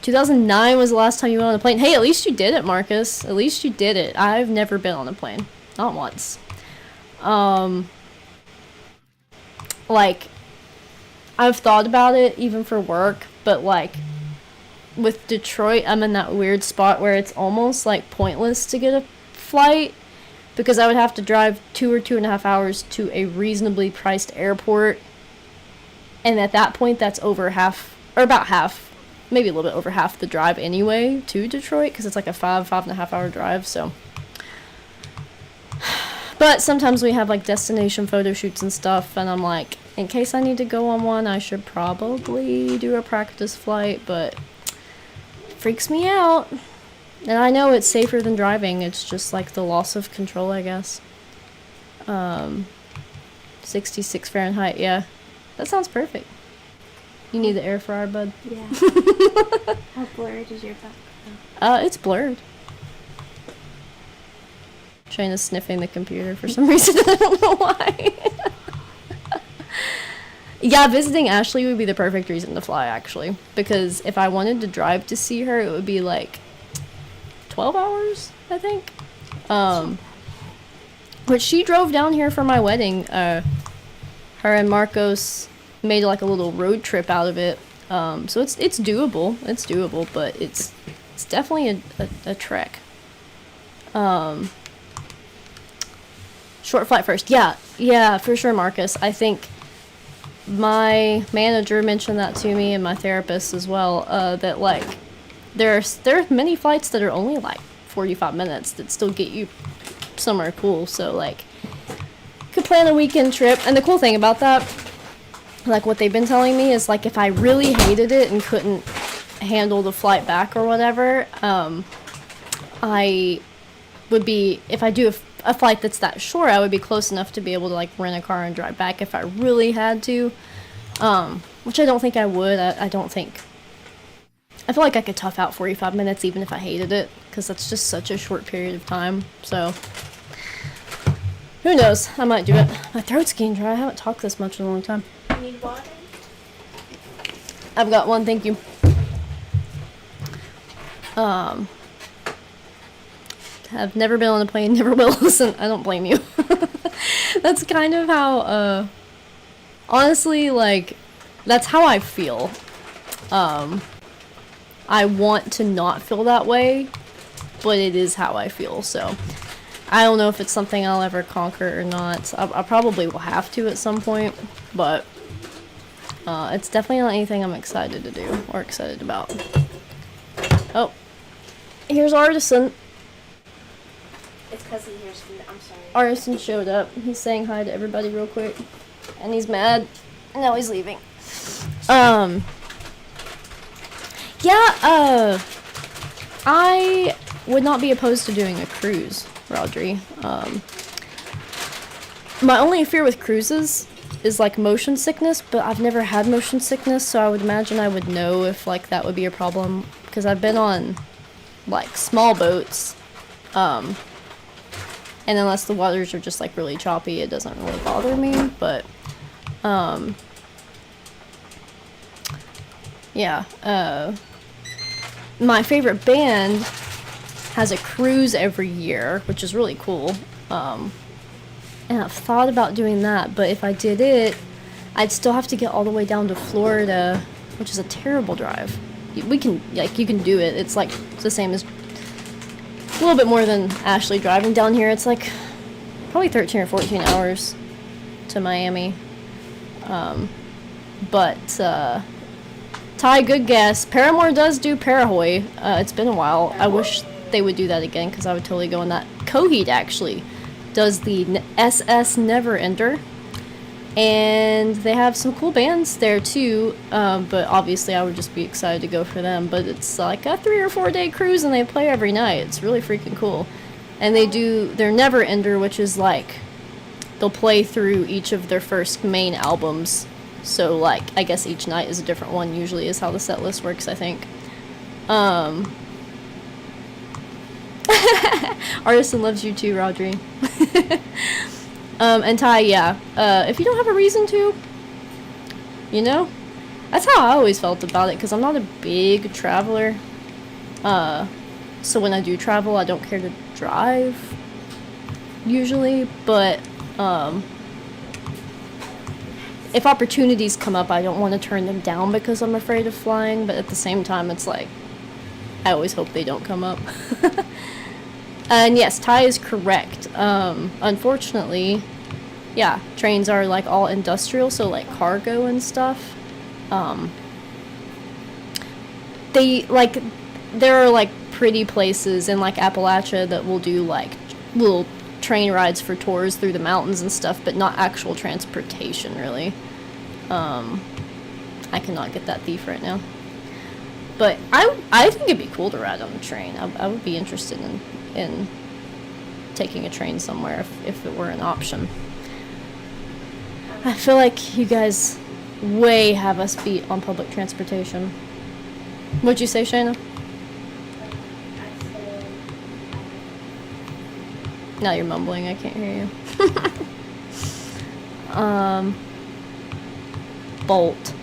2009 was the last time you went on a plane. Hey, at least you did it, Marcus. At least you did it. I've never been on a plane. Not once. Like, I've thought about it even for work, but like, with Detroit, I'm in that weird spot where it's almost like pointless to get a flight because I would have to drive 2 or 2.5 hours to a reasonably priced airport. And at that point, that's over half, or about half, maybe a little bit over half the drive anyway to Detroit, because it's like a 5.5 hour drive, so. But sometimes we have like destination photo shoots and stuff, and I'm like, in case I need to go on one, I should probably do a practice flight, but it freaks me out. And I know it's safer than driving, it's just like the loss of control, I guess. 66 Fahrenheit, yeah. That sounds perfect. You need the air fryer, bud. Yeah. How blurred is your background? It's blurred. Shayna's sniffing the computer for some reason. I don't know why. Yeah, visiting Ashley would be the perfect reason to fly, actually. Because if I wanted to drive to see her, it would be like 12 hours, I think. But she drove down here for my wedding. Her and Marcos made like a little road trip out of it. So it's doable. It's doable, but it's definitely a trek. Short flight first. Yeah, for sure, Marcus. I think my manager mentioned that to me and my therapist as well, that like there are many flights that are only like 45 minutes that still get you somewhere cool. So like could plan a weekend trip. And the cool thing about that, like what they've been telling me, is like if I really hated it and couldn't handle the flight back or whatever, I would be, if I do a flight that's that short, I would be close enough to be able to like rent a car and drive back if I really had to, which I don't think I would. I don't think, I feel like I could tough out 45 minutes even if I hated it, because that's just such a short period of time. So who knows, I might do it. My throat's getting dry. I haven't talked this much in a long time. You need water? I've got one, thank you. I've never been on a plane, never will. Listen, I don't blame you. That's kind of how, honestly, like, that's how I feel. I want to not feel that way, but it is how I feel, so I don't know if it's something I'll ever conquer or not. I probably will have to at some point, but it's definitely not anything I'm excited to do or excited about. Oh, here's Artisan. It's because he hears food. I'm sorry. Artisan showed up. He's saying hi to everybody real quick, and he's mad. And now he's leaving. Yeah, I would not be opposed to doing a cruise, Rodri. My only fear with cruises is like motion sickness, but I've never had motion sickness, so I would imagine I would know if like that would be a problem, because I've been on like small boats, and unless the waters are just like really choppy, it doesn't really bother me. But yeah, my favorite band has a cruise every year, which is really cool. And I've thought about doing that, but if I did it, I'd still have to get all the way down to Florida, which is a terrible drive. We can, like, you can do it. It's like the same as, a little bit more than Ashley driving down here. It's like probably 13 or 14 hours to Miami. But Ty, good guess. Paramore does do Parahoy. It's been a while. I wish they would do that again, because I would totally go on that. Coheed actually does the SS Neverender, and they have some cool bands there too, but obviously I would just be excited to go for them. But it's like a 3 or 4 day cruise, and they play every night. It's really freaking cool. And they do their Neverender, which is like they'll play through each of their first main albums, so like I guess each night is a different one, usually, is how the set list works, I think. Artisan loves you too, Rodri. And Ty, yeah. If you don't have a reason to, you know, That's how I always felt about it, because I'm not a big traveler. So when I do travel, I don't care to drive, usually, but, if opportunities come up, I don't want to turn them down because I'm afraid of flying, but at the same time, it's like, I always hope they don't come up. And yes, Ty is correct. Unfortunately, yeah, trains are like all industrial, so like cargo and stuff. They like, there are like pretty places in like Appalachia that will do like little train rides for tours through the mountains and stuff, but not actual transportation really. I cannot get that thief right now. But I think it'd be cool to ride on a train. I would be interested in taking a train somewhere if it were an option. I feel like you guys way have us beat on public transportation. What'd you say, Shayna? Now you're mumbling, I can't hear you. Bolt.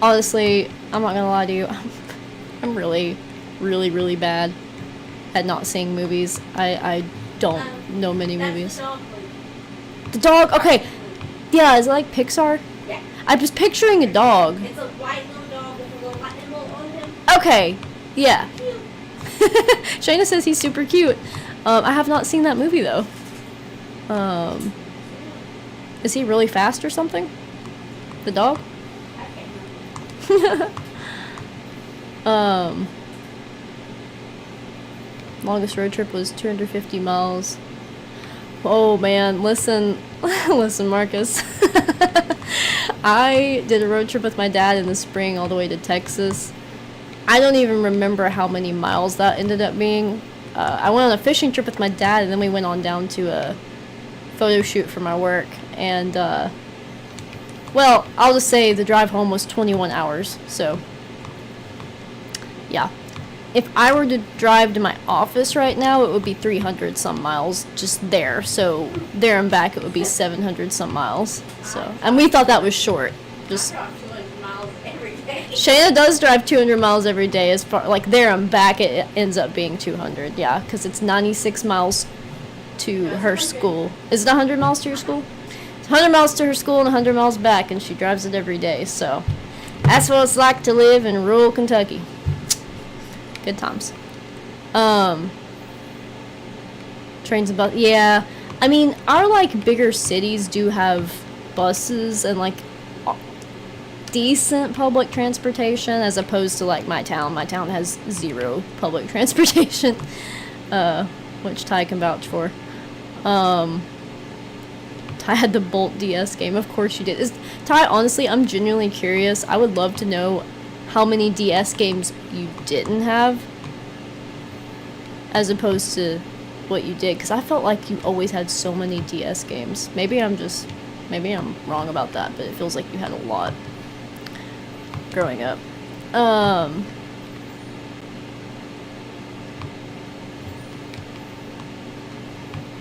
Honestly, I'm not gonna lie to you. I'm really, really, really bad at not seeing movies. I don't know many movies. The dog? Okay. Yeah, is it like Pixar? Yeah. I'm just picturing a dog. It's a white little dog with a little lightning bolt on him. Okay. Yeah. Cute. Shayna says he's super cute. I have not seen that movie though. Is he really fast or something? The dog? Longest road trip was 250 miles. Oh man, listen, listen, Marcus. I did a road trip with my dad in the spring all the way to Texas. I don't even remember how many miles that ended up being. I went on a fishing trip with my dad, and then we went on down to a photo shoot for my work. And, well, I'll just say the drive home was 21 hours, so, yeah. If I were to drive to my office right now, it would be 300 some miles just there. So there and back, it would be 700 some miles. So, and we thought that was short. Just I drive 200 miles every day. Shayna does drive 200 miles every day. As far like there and back, it ends up being 200. Yeah, because it's 96 miles to her school. Is it 100 miles to your school? It's 100 miles to her school and 100 miles back, and she drives it every day. So that's what it's like to live in rural Kentucky. Good times. Trains and bus. Yeah, I mean, our like bigger cities do have buses and like decent public transportation, as opposed to like my town. My town has zero public transportation, which Ty can vouch for. Ty had the Bolt DS game. Of course you did. Ty, honestly, I'm genuinely curious. I would love to know how many DS games you didn't have as opposed to what you did, because I felt like you always had so many DS games. Maybe I'm wrong about that, but it feels like you had a lot growing up.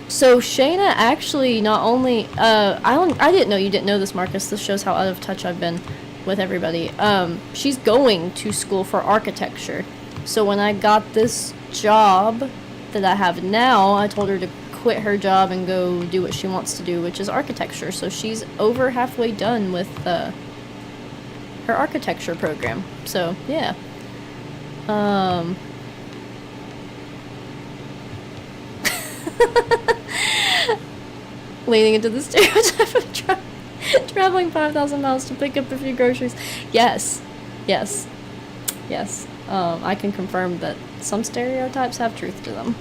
So Shayna actually not only I didn't know you didn't know this, Marcus. This shows how out of touch I've been with everybody. She's going to school for architecture. So when I got this job that I have now, I told her to quit her job and go do what she wants to do, which is architecture. So she's over halfway done with her architecture program. So yeah. Leaning into the stereotype of traveling 5,000 miles to pick up a few groceries. Yes. I can confirm that some stereotypes have truth to them.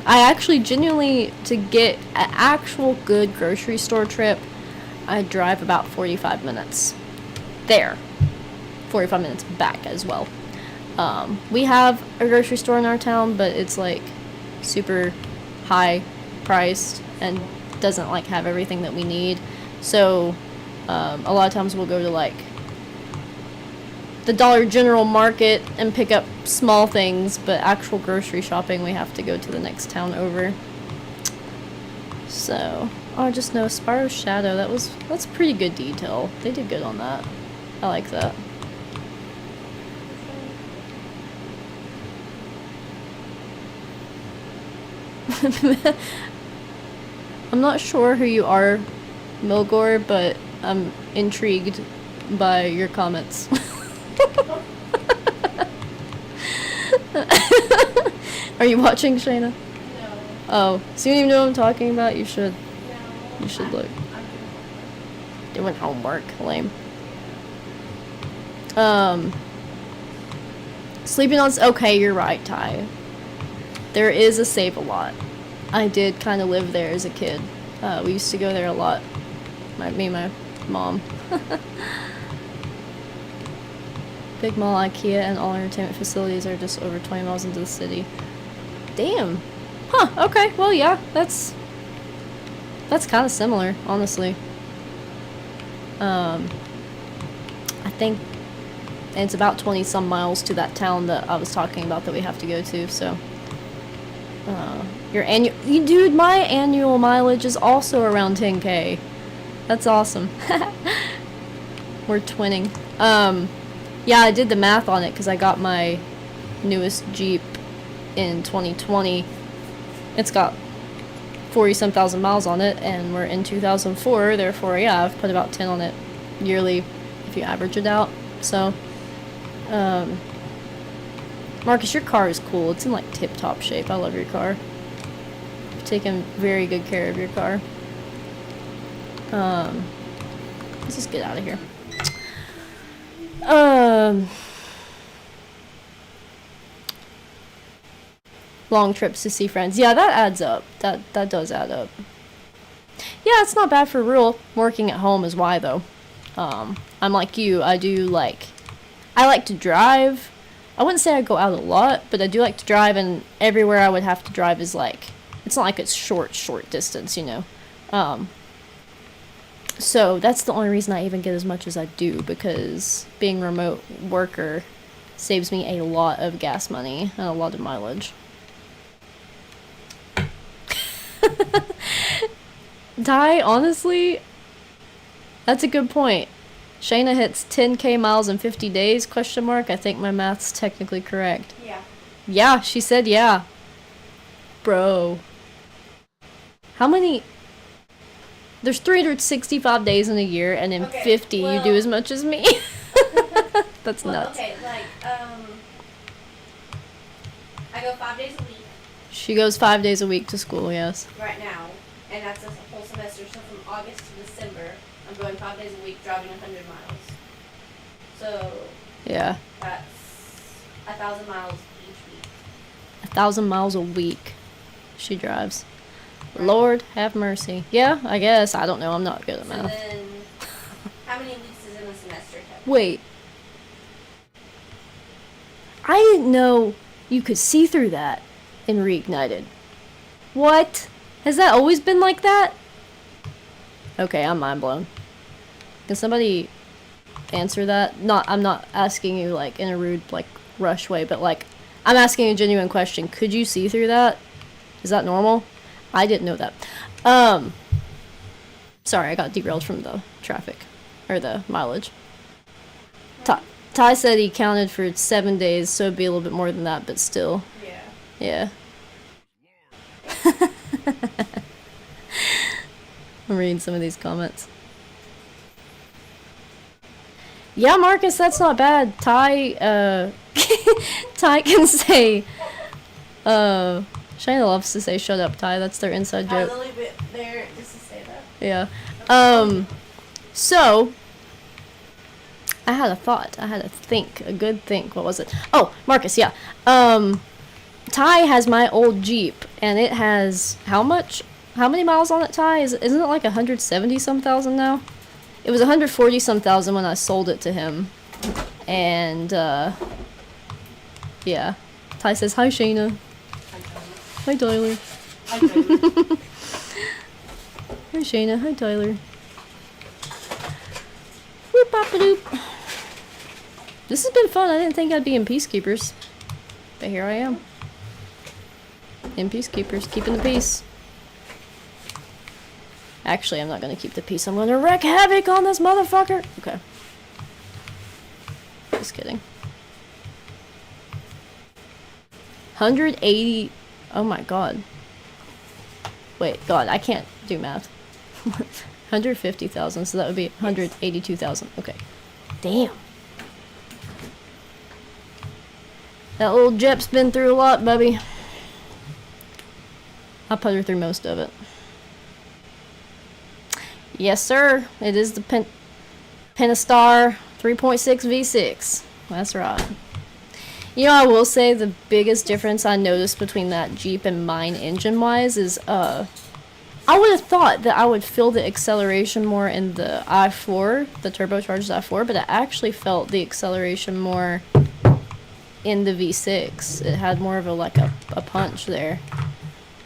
I actually genuinely, to get an actual good grocery store trip, I drive about 45 minutes there. 45 minutes back as well. We have a grocery store in our town, but it's like super high priced and doesn't like have everything that we need. So a lot of times we'll go to like the Dollar General Market and pick up small things, but actual grocery shopping we have to go to the next town over. So Oh, I just know Spyro's shadow. That's pretty good detail. They did good on that. I like that. I'm not sure who you are, Milgore, but I'm intrigued by your comments. Are you watching, Shayna? No. Oh, so you don't even know what I'm talking about? You should. No. You should look. I'm Doing homework. Lame. Sleeping on... Okay, you're right, Ty. There is a Save-A-Lot. I did kind of live there as a kid. We used to go there a lot. Me and my mom. Big Mall, IKEA, and all entertainment facilities are just over 20 miles into the city. Damn. Huh, okay. Well, yeah, that's kind of similar, honestly. I think it's about 20 some miles to that town that I was talking about that we have to go to, so your dude, my annual mileage is also around 10K. That's awesome. We're twinning. Yeah, I did the math on it because I got my newest Jeep in 2020. It's got 40-some thousand miles on it, and we're in 2004, therefore, yeah, I've put about 10 on it yearly if you average it out. So, Marcus, your car is cool. It's in, like, tip-top shape. I love your car. You've taken very good care of your car. Let's just get out of here. Long trips to see friends. Yeah, that adds up. That does add up. Yeah, it's not bad for real. Working at home is why, though. I'm like you. I like to drive. I wouldn't say I go out a lot, but I do like to drive, and everywhere I would have to drive is like, it's not like it's short distance, you know. So that's the only reason I even get as much as I do, because being a remote worker saves me a lot of gas money and a lot of mileage. Ty, honestly, that's a good point. Shayna hits 10K miles in 50 days, question mark. I think my math's technically correct. Yeah. Yeah, she said yeah. Bro. How many... There's 365 days in a year, and in 50 you do as much as me. That's nuts. Okay, like, I go 5 days a week. She goes 5 days a week to school, yes. Right now, and that's a whole semester, so from August to December, I'm going 5 days a week, driving 100 miles. So, yeah, that's 1,000 miles each week. 1,000 miles a week she drives. Right. Lord have mercy. Yeah, I guess. I don't know. I'm not good at math. So then, how many weeks is in a semester? Wait. I didn't know you could see through that in Reignited. What? Has that always been like that? Okay, I'm mind blown. Can somebody answer that? I'm not asking you like in a rude, like, rush way, but like, I'm asking a genuine question. Could you see through that? Is that normal? I didn't know that. Sorry, I got derailed from the traffic. Or the mileage. Ty said he counted for 7 days, so it'd be a little bit more than that, but still. Yeah. I'm reading some of these comments. Yeah, Marcus, that's not bad. Ty can say, Shayna loves to say, shut up, Ty. That's their inside joke. I leave it there just to say that. Yeah. So, I had a thought. I had a good think. What was it? Oh, Marcus, yeah. Ty has my old Jeep, and it has, how much? How many miles on it, Ty? Isn't it like 170-some thousand now? It was 140-some thousand when I sold it to him. And, yeah. Ty says, hi, Shayna. Hi, Tyler. Hi, Tyler. Hi, Shayna. Hi, Tyler. Whoop-bop-a-doop. This has been fun. I didn't think I'd be in Peacekeepers. But here I am. In Peacekeepers, keeping the peace. Actually, I'm not gonna keep the piece. I'm gonna wreak havoc on this motherfucker. Okay. Just kidding. 180. Oh my god. Wait, god, I can't do math. 150,000, so that would be 182,000. Okay. Damn. That little Jep's been through a lot, Bubby. I put her through most of it. Yes, sir. It is the Pentastar 3.6 V6. That's right. You know, I will say the biggest difference I noticed between that Jeep and mine engine-wise is, I would have thought that I would feel the acceleration more in the i4, the turbocharged i4, but I actually felt the acceleration more in the V6. It had more of a punch there.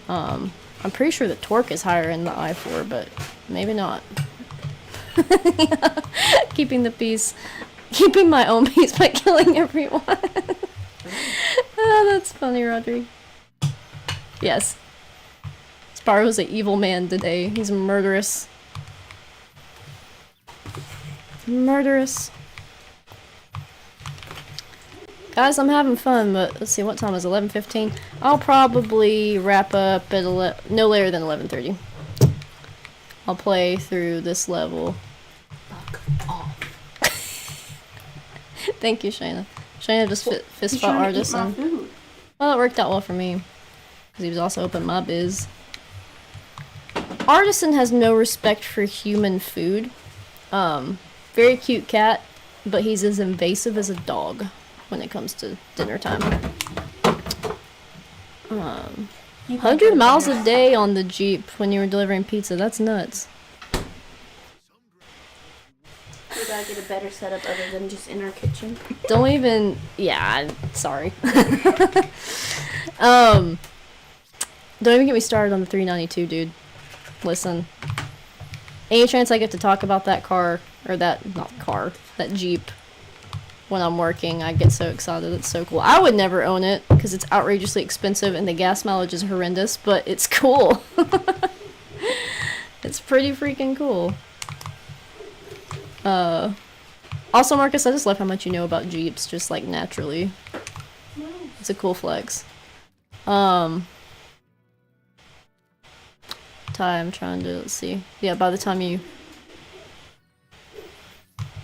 I'm pretty sure the torque is higher in the i4, but maybe not. Keeping the peace. Keeping my own peace by killing everyone. Oh, that's funny, Rodrigue. Yes. Spyro's an evil man today. He's murderous. Murderous. Guys, I'm having fun, but let's see, what time is it? 11:15? I'll probably wrap up at no later than 11:30. I'll play through this level. Fuck off. Thank you, Shayna. Shayna just fist fought Artisan. Food. Well, it worked out well for me. Because he was also open my biz. Artisan has no respect for human food. Very cute cat, but he's as invasive as a dog when it comes to dinner time. 100 miles a day on the Jeep when you were delivering pizza. That's nuts. We gotta get a better setup other than just in our kitchen. Don't even... Yeah, sorry. Don't even get me started on the 392, dude. Listen. Any chance I get to talk about that car, or that Jeep, when I'm working, I get so excited. It's so cool. I would never own it, because it's outrageously expensive and the gas mileage is horrendous, but it's cool. It's pretty freaking cool. Also, Marcus, I just love how much you know about Jeeps, just like naturally. It's a cool flex. I'm trying to, let's see. Yeah, by the time you...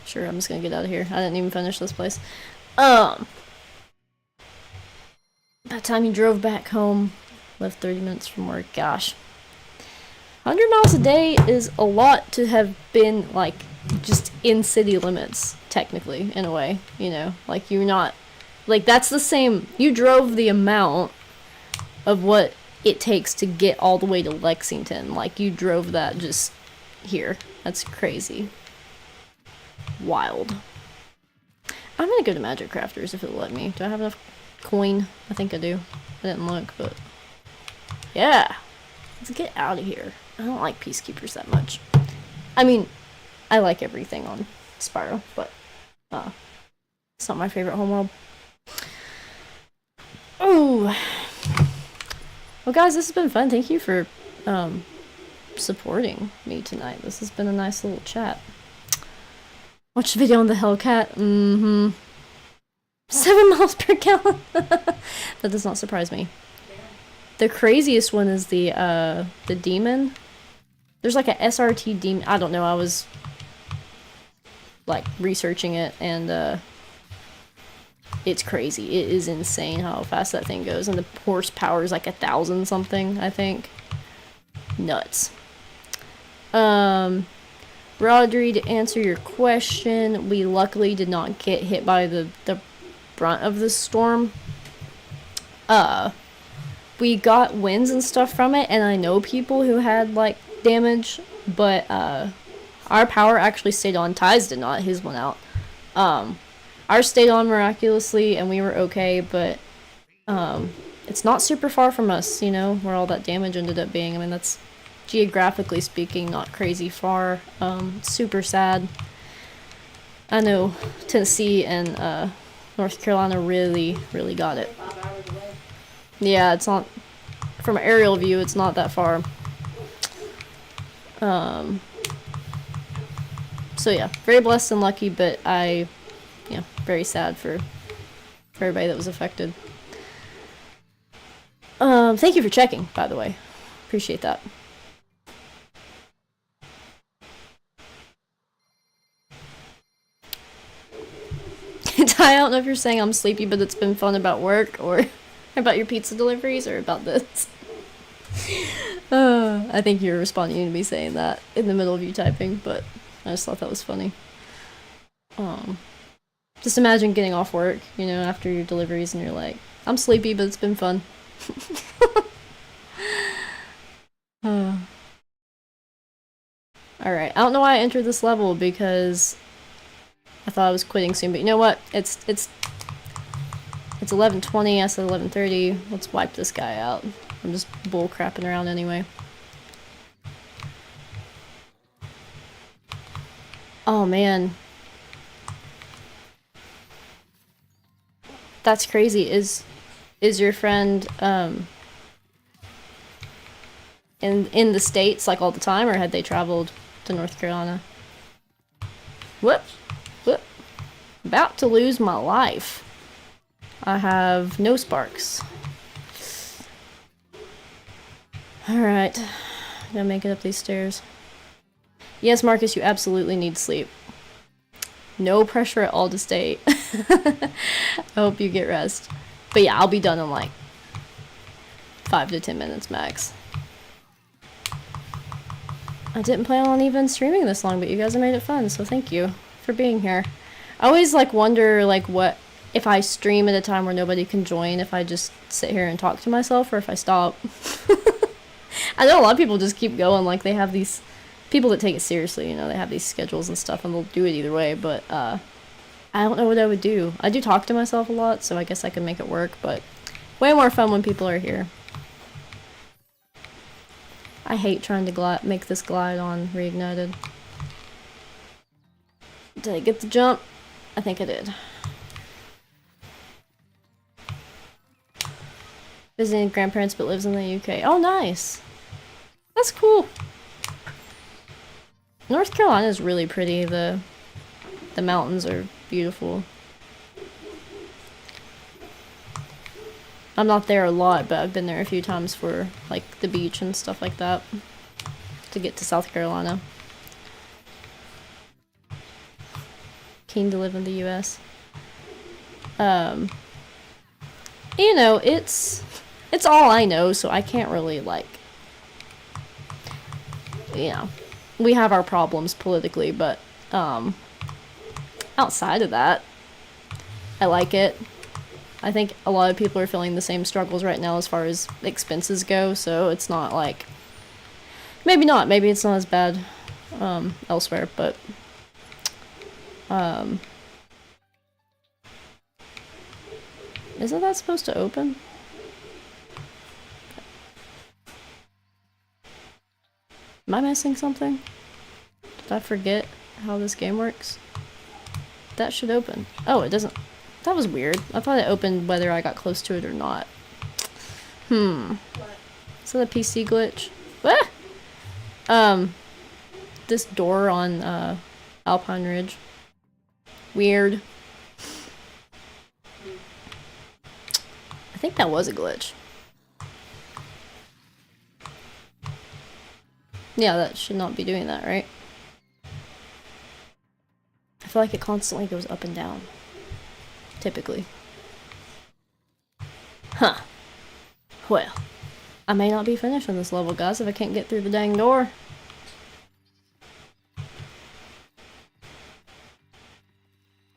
Sure, I'm just gonna get out of here. I didn't even finish this place. By the time you drove back home, left 30 minutes from work, gosh. 100 miles a day is a lot to have been, like, just in city limits, technically, in a way, you know? Like, you're not... Like, that's the same... You drove the amount of what it takes to get all the way to Lexington. Like, you drove that just here. That's crazy. Wild. I'm gonna go to Magic Crafters if it'll let me. Do I have enough coin? I think I do. I didn't look, but... Yeah! Let's get out of here. I don't like Peacekeepers that much. I mean, I like everything on Spyro, but it's not my favorite homeworld. Oh! Well, guys, this has been fun. Thank you for supporting me tonight. This has been a nice little chat. Watch the video on the Hellcat. 7 miles per gallon. That does not surprise me. The craziest one is the demon. There's like a SRT demon. I don't know. I was like researching it, and it's crazy. It is insane how fast that thing goes, and the horsepower is like 1,000 something, I think. Nuts. Rodri, to answer your question, we luckily did not get hit by the brunt of the storm. We got winds and stuff from it, and I know people who had like damage, but our power actually stayed on. Ty's did not. His went out. Ours stayed on miraculously, and we were okay, but it's not super far from us, you know, where all that damage ended up being. I mean, that's, geographically speaking, not crazy far. Super sad. I know Tennessee and North Carolina really, really got it. 5 hours away. Yeah, it's not, from an aerial view, it's not that far. So yeah, very blessed and lucky, but very sad for everybody that was affected. Thank you for checking, by the way. Appreciate that. I don't know if you're saying I'm sleepy, but it's been fun about work, or about your pizza deliveries, or about this. I think you're responding to me saying that in the middle of you typing, but I just thought that was funny. Just imagine getting off work, you know, after your deliveries, and you're like, I'm sleepy, but it's been fun. Alright, I don't know why I entered this level, because I thought I was quitting soon, but you know what? It's 11:20, I said 11:30. Let's wipe this guy out. I'm just bull crapping around anyway. Oh man. That's crazy. Is your friend in the States like all the time, or had they traveled to North Carolina? Whoops. Whoop. About to lose my life. I have no sparks. Alright. Gotta make it up these stairs. Yes, Marcus, you absolutely need sleep. No pressure at all to stay. I hope you get rest. But yeah, I'll be done in like 5 to 10 minutes max. I didn't plan on even streaming this long, but you guys have made it fun, so thank you for being here. I always like wonder like what if I stream at a time where nobody can join, if I just sit here and talk to myself, or if I stop. I know a lot of people just keep going, like they have these people that take it seriously, you know, they have these schedules and stuff and they'll do it either way, but I don't know what I would do. I do talk to myself a lot, so I guess I can make it work, but way more fun when people are here. I hate trying to make this glide on reignited. Did I get the jump? I think I did. Visiting grandparents but lives in the UK. Oh, nice! That's cool. North Carolina is really pretty. The mountains are beautiful. I'm not there a lot, but I've been there a few times for like the beach and stuff like that to get to South Carolina. Keen to live in the US. You know, it's all I know, so I can't really like, you know, we have our problems politically, but outside of that, I like it. I think a lot of people are feeling the same struggles right now as far as expenses go, so it's not like, maybe it's not as bad elsewhere, but isn't that supposed to open? Am I missing something? Did I forget how this game works? That should open. Oh, it doesn't. That was weird. I thought it opened whether I got close to it or not. What? Is that a PC glitch? Ah! This door on Alpine Ridge. Weird. I think that was a glitch. Yeah, that should not be doing that, right? I feel like it constantly goes up and down. Typically. Huh. Well, I may not be finished on this level, guys, if I can't get through the dang door.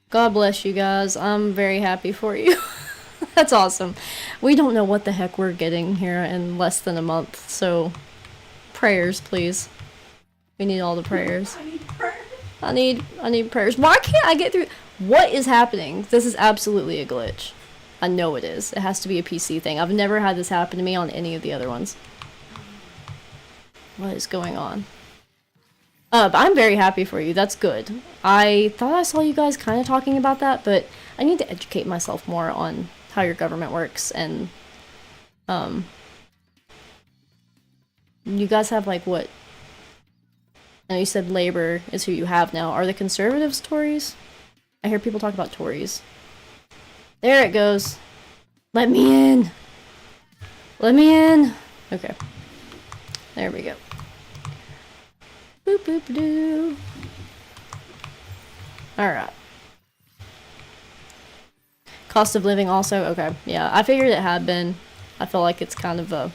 God bless you guys. I'm very happy for you. That's awesome. We don't know what the heck we're getting here in less than a month, so prayers, please. We need all the prayers. I need prayers. I need prayers. Why can't I get through? What is happening? This is absolutely a glitch. I know it is. It has to be a PC thing. I've never had this happen to me on any of the other ones. What is going on? But I'm very happy for you. That's good. I thought I saw you guys kind of talking about that, but I need to educate myself more on how your government works, and you guys have like what, And you said Labor is who you have now. Are the Conservatives Tories? I hear people talk about Tories. There it goes. Let me in. Let me in. Okay. There we go. Boop boop doo. Alright. Cost of living also? Okay. Yeah, I figured it had been. I feel like it's kind of a...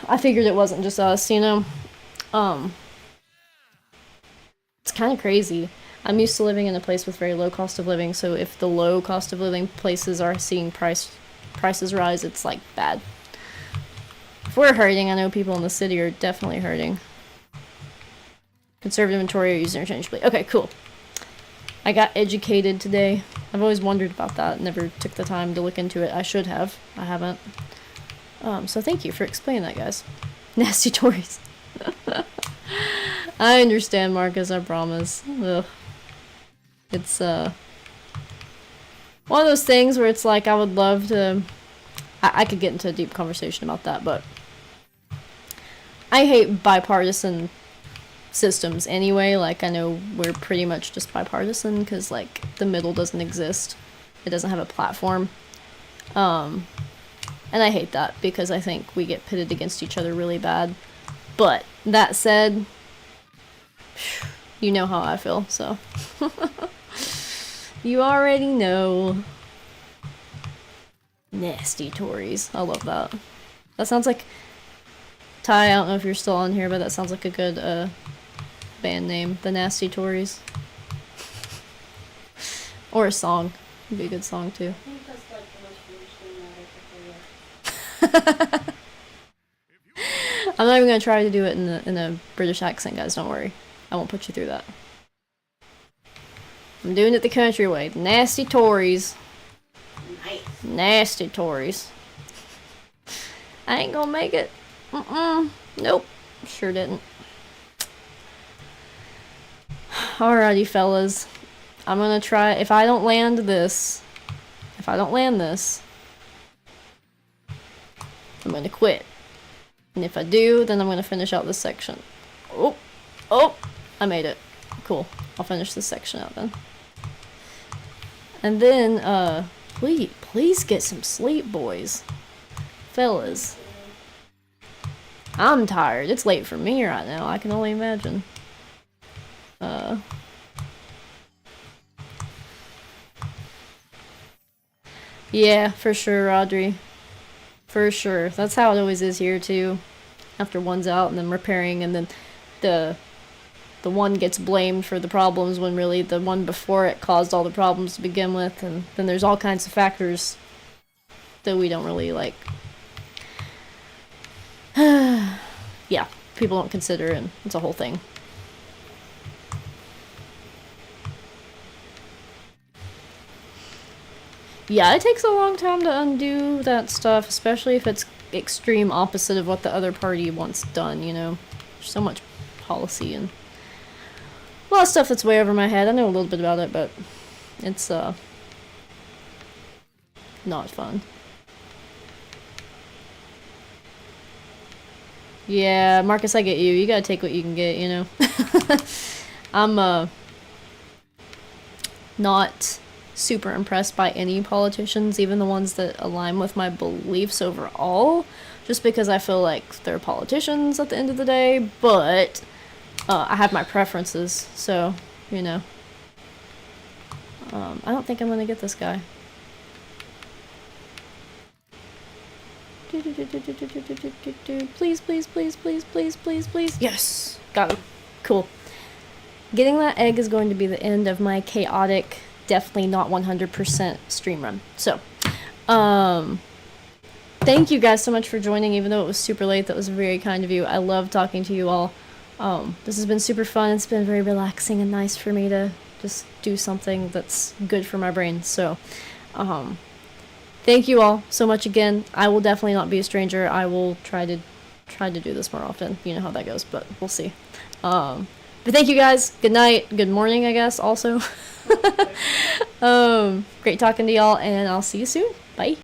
I figured it wasn't just us, you know? It's kind of crazy. I'm used to living in a place with very low cost of living, so if the low cost of living places are seeing prices rise, it's like bad. If we're hurting, I know people in the city are definitely hurting. Conservative and Tory are used interchangeably. Okay, cool. I got educated today. I've always wondered about that. Never took the time to look into it. I should have. I haven't. So thank you for explaining that, guys. Nasty Tories. I understand, Marcus, I promise. Ugh. It's, one of those things where it's like, I would love to... I could get into a deep conversation about that, but... I hate bipartisan systems anyway. Like, I know we're pretty much just bipartisan, because, like, the middle doesn't exist. It doesn't have a platform. And I hate that, because I think we get pitted against each other really bad. But, that said... You know how I feel, so... You already know. Nasty Tories. I love that. That sounds like... Ty, I don't know if you're still on here, but that sounds like a good, band name. The Nasty Tories. Or a song. Would be a good song, too. I think that's like the most British thing that I'm not even gonna try to do it in a British accent, guys. Don't worry. I won't put you through that. I'm doing it the country way. Nasty Tories. Nice. Nasty Tories. I ain't gonna make it. Nope. Sure didn't. Alrighty, fellas. I'm gonna try. If I don't land this, I'm gonna quit. And if I do, then I'm gonna finish out this section. Oh, I made it. Cool. I'll finish this section out then. And then, please get some sleep, boys. Fellas. I'm tired. It's late for me right now. I can only imagine. Yeah, for sure, Audrey. For sure. That's how it always is here, too. After one's out and then repairing, and then the one gets blamed for the problems when really the one before it caused all the problems to begin with, and then there's all kinds of factors that we don't really, like... yeah, people don't consider, and it's a whole thing. Yeah, it takes a long time to undo that stuff, especially if it's extreme opposite of what the other party wants done, you know? There's so much policy and a lot of stuff that's way over my head. I know a little bit about it, but it's, not fun. Yeah, Marcus, I get you. You gotta take what you can get, you know? I'm, not super impressed by any politicians, even the ones that align with my beliefs overall, just because I feel like they're politicians at the end of the day, but I have my preferences, so, you know. I don't think I'm gonna get this guy. Please, please, please, please, please, please, please. Yes! Got him. Cool. Getting that egg is going to be the end of my chaotic, definitely not 100% stream run. So, thank you guys so much for joining, even though it was super late. That was very kind of you. I love talking to you all. This has been super fun. It's been very relaxing and nice for me to just do something that's good for my brain. So, thank you all so much again. I will definitely not be a stranger. I will try to do this more often. You know how that goes, but we'll see. But thank you guys. Good night. Good morning, I guess, also. Great talking to y'all, and I'll see you soon. Bye.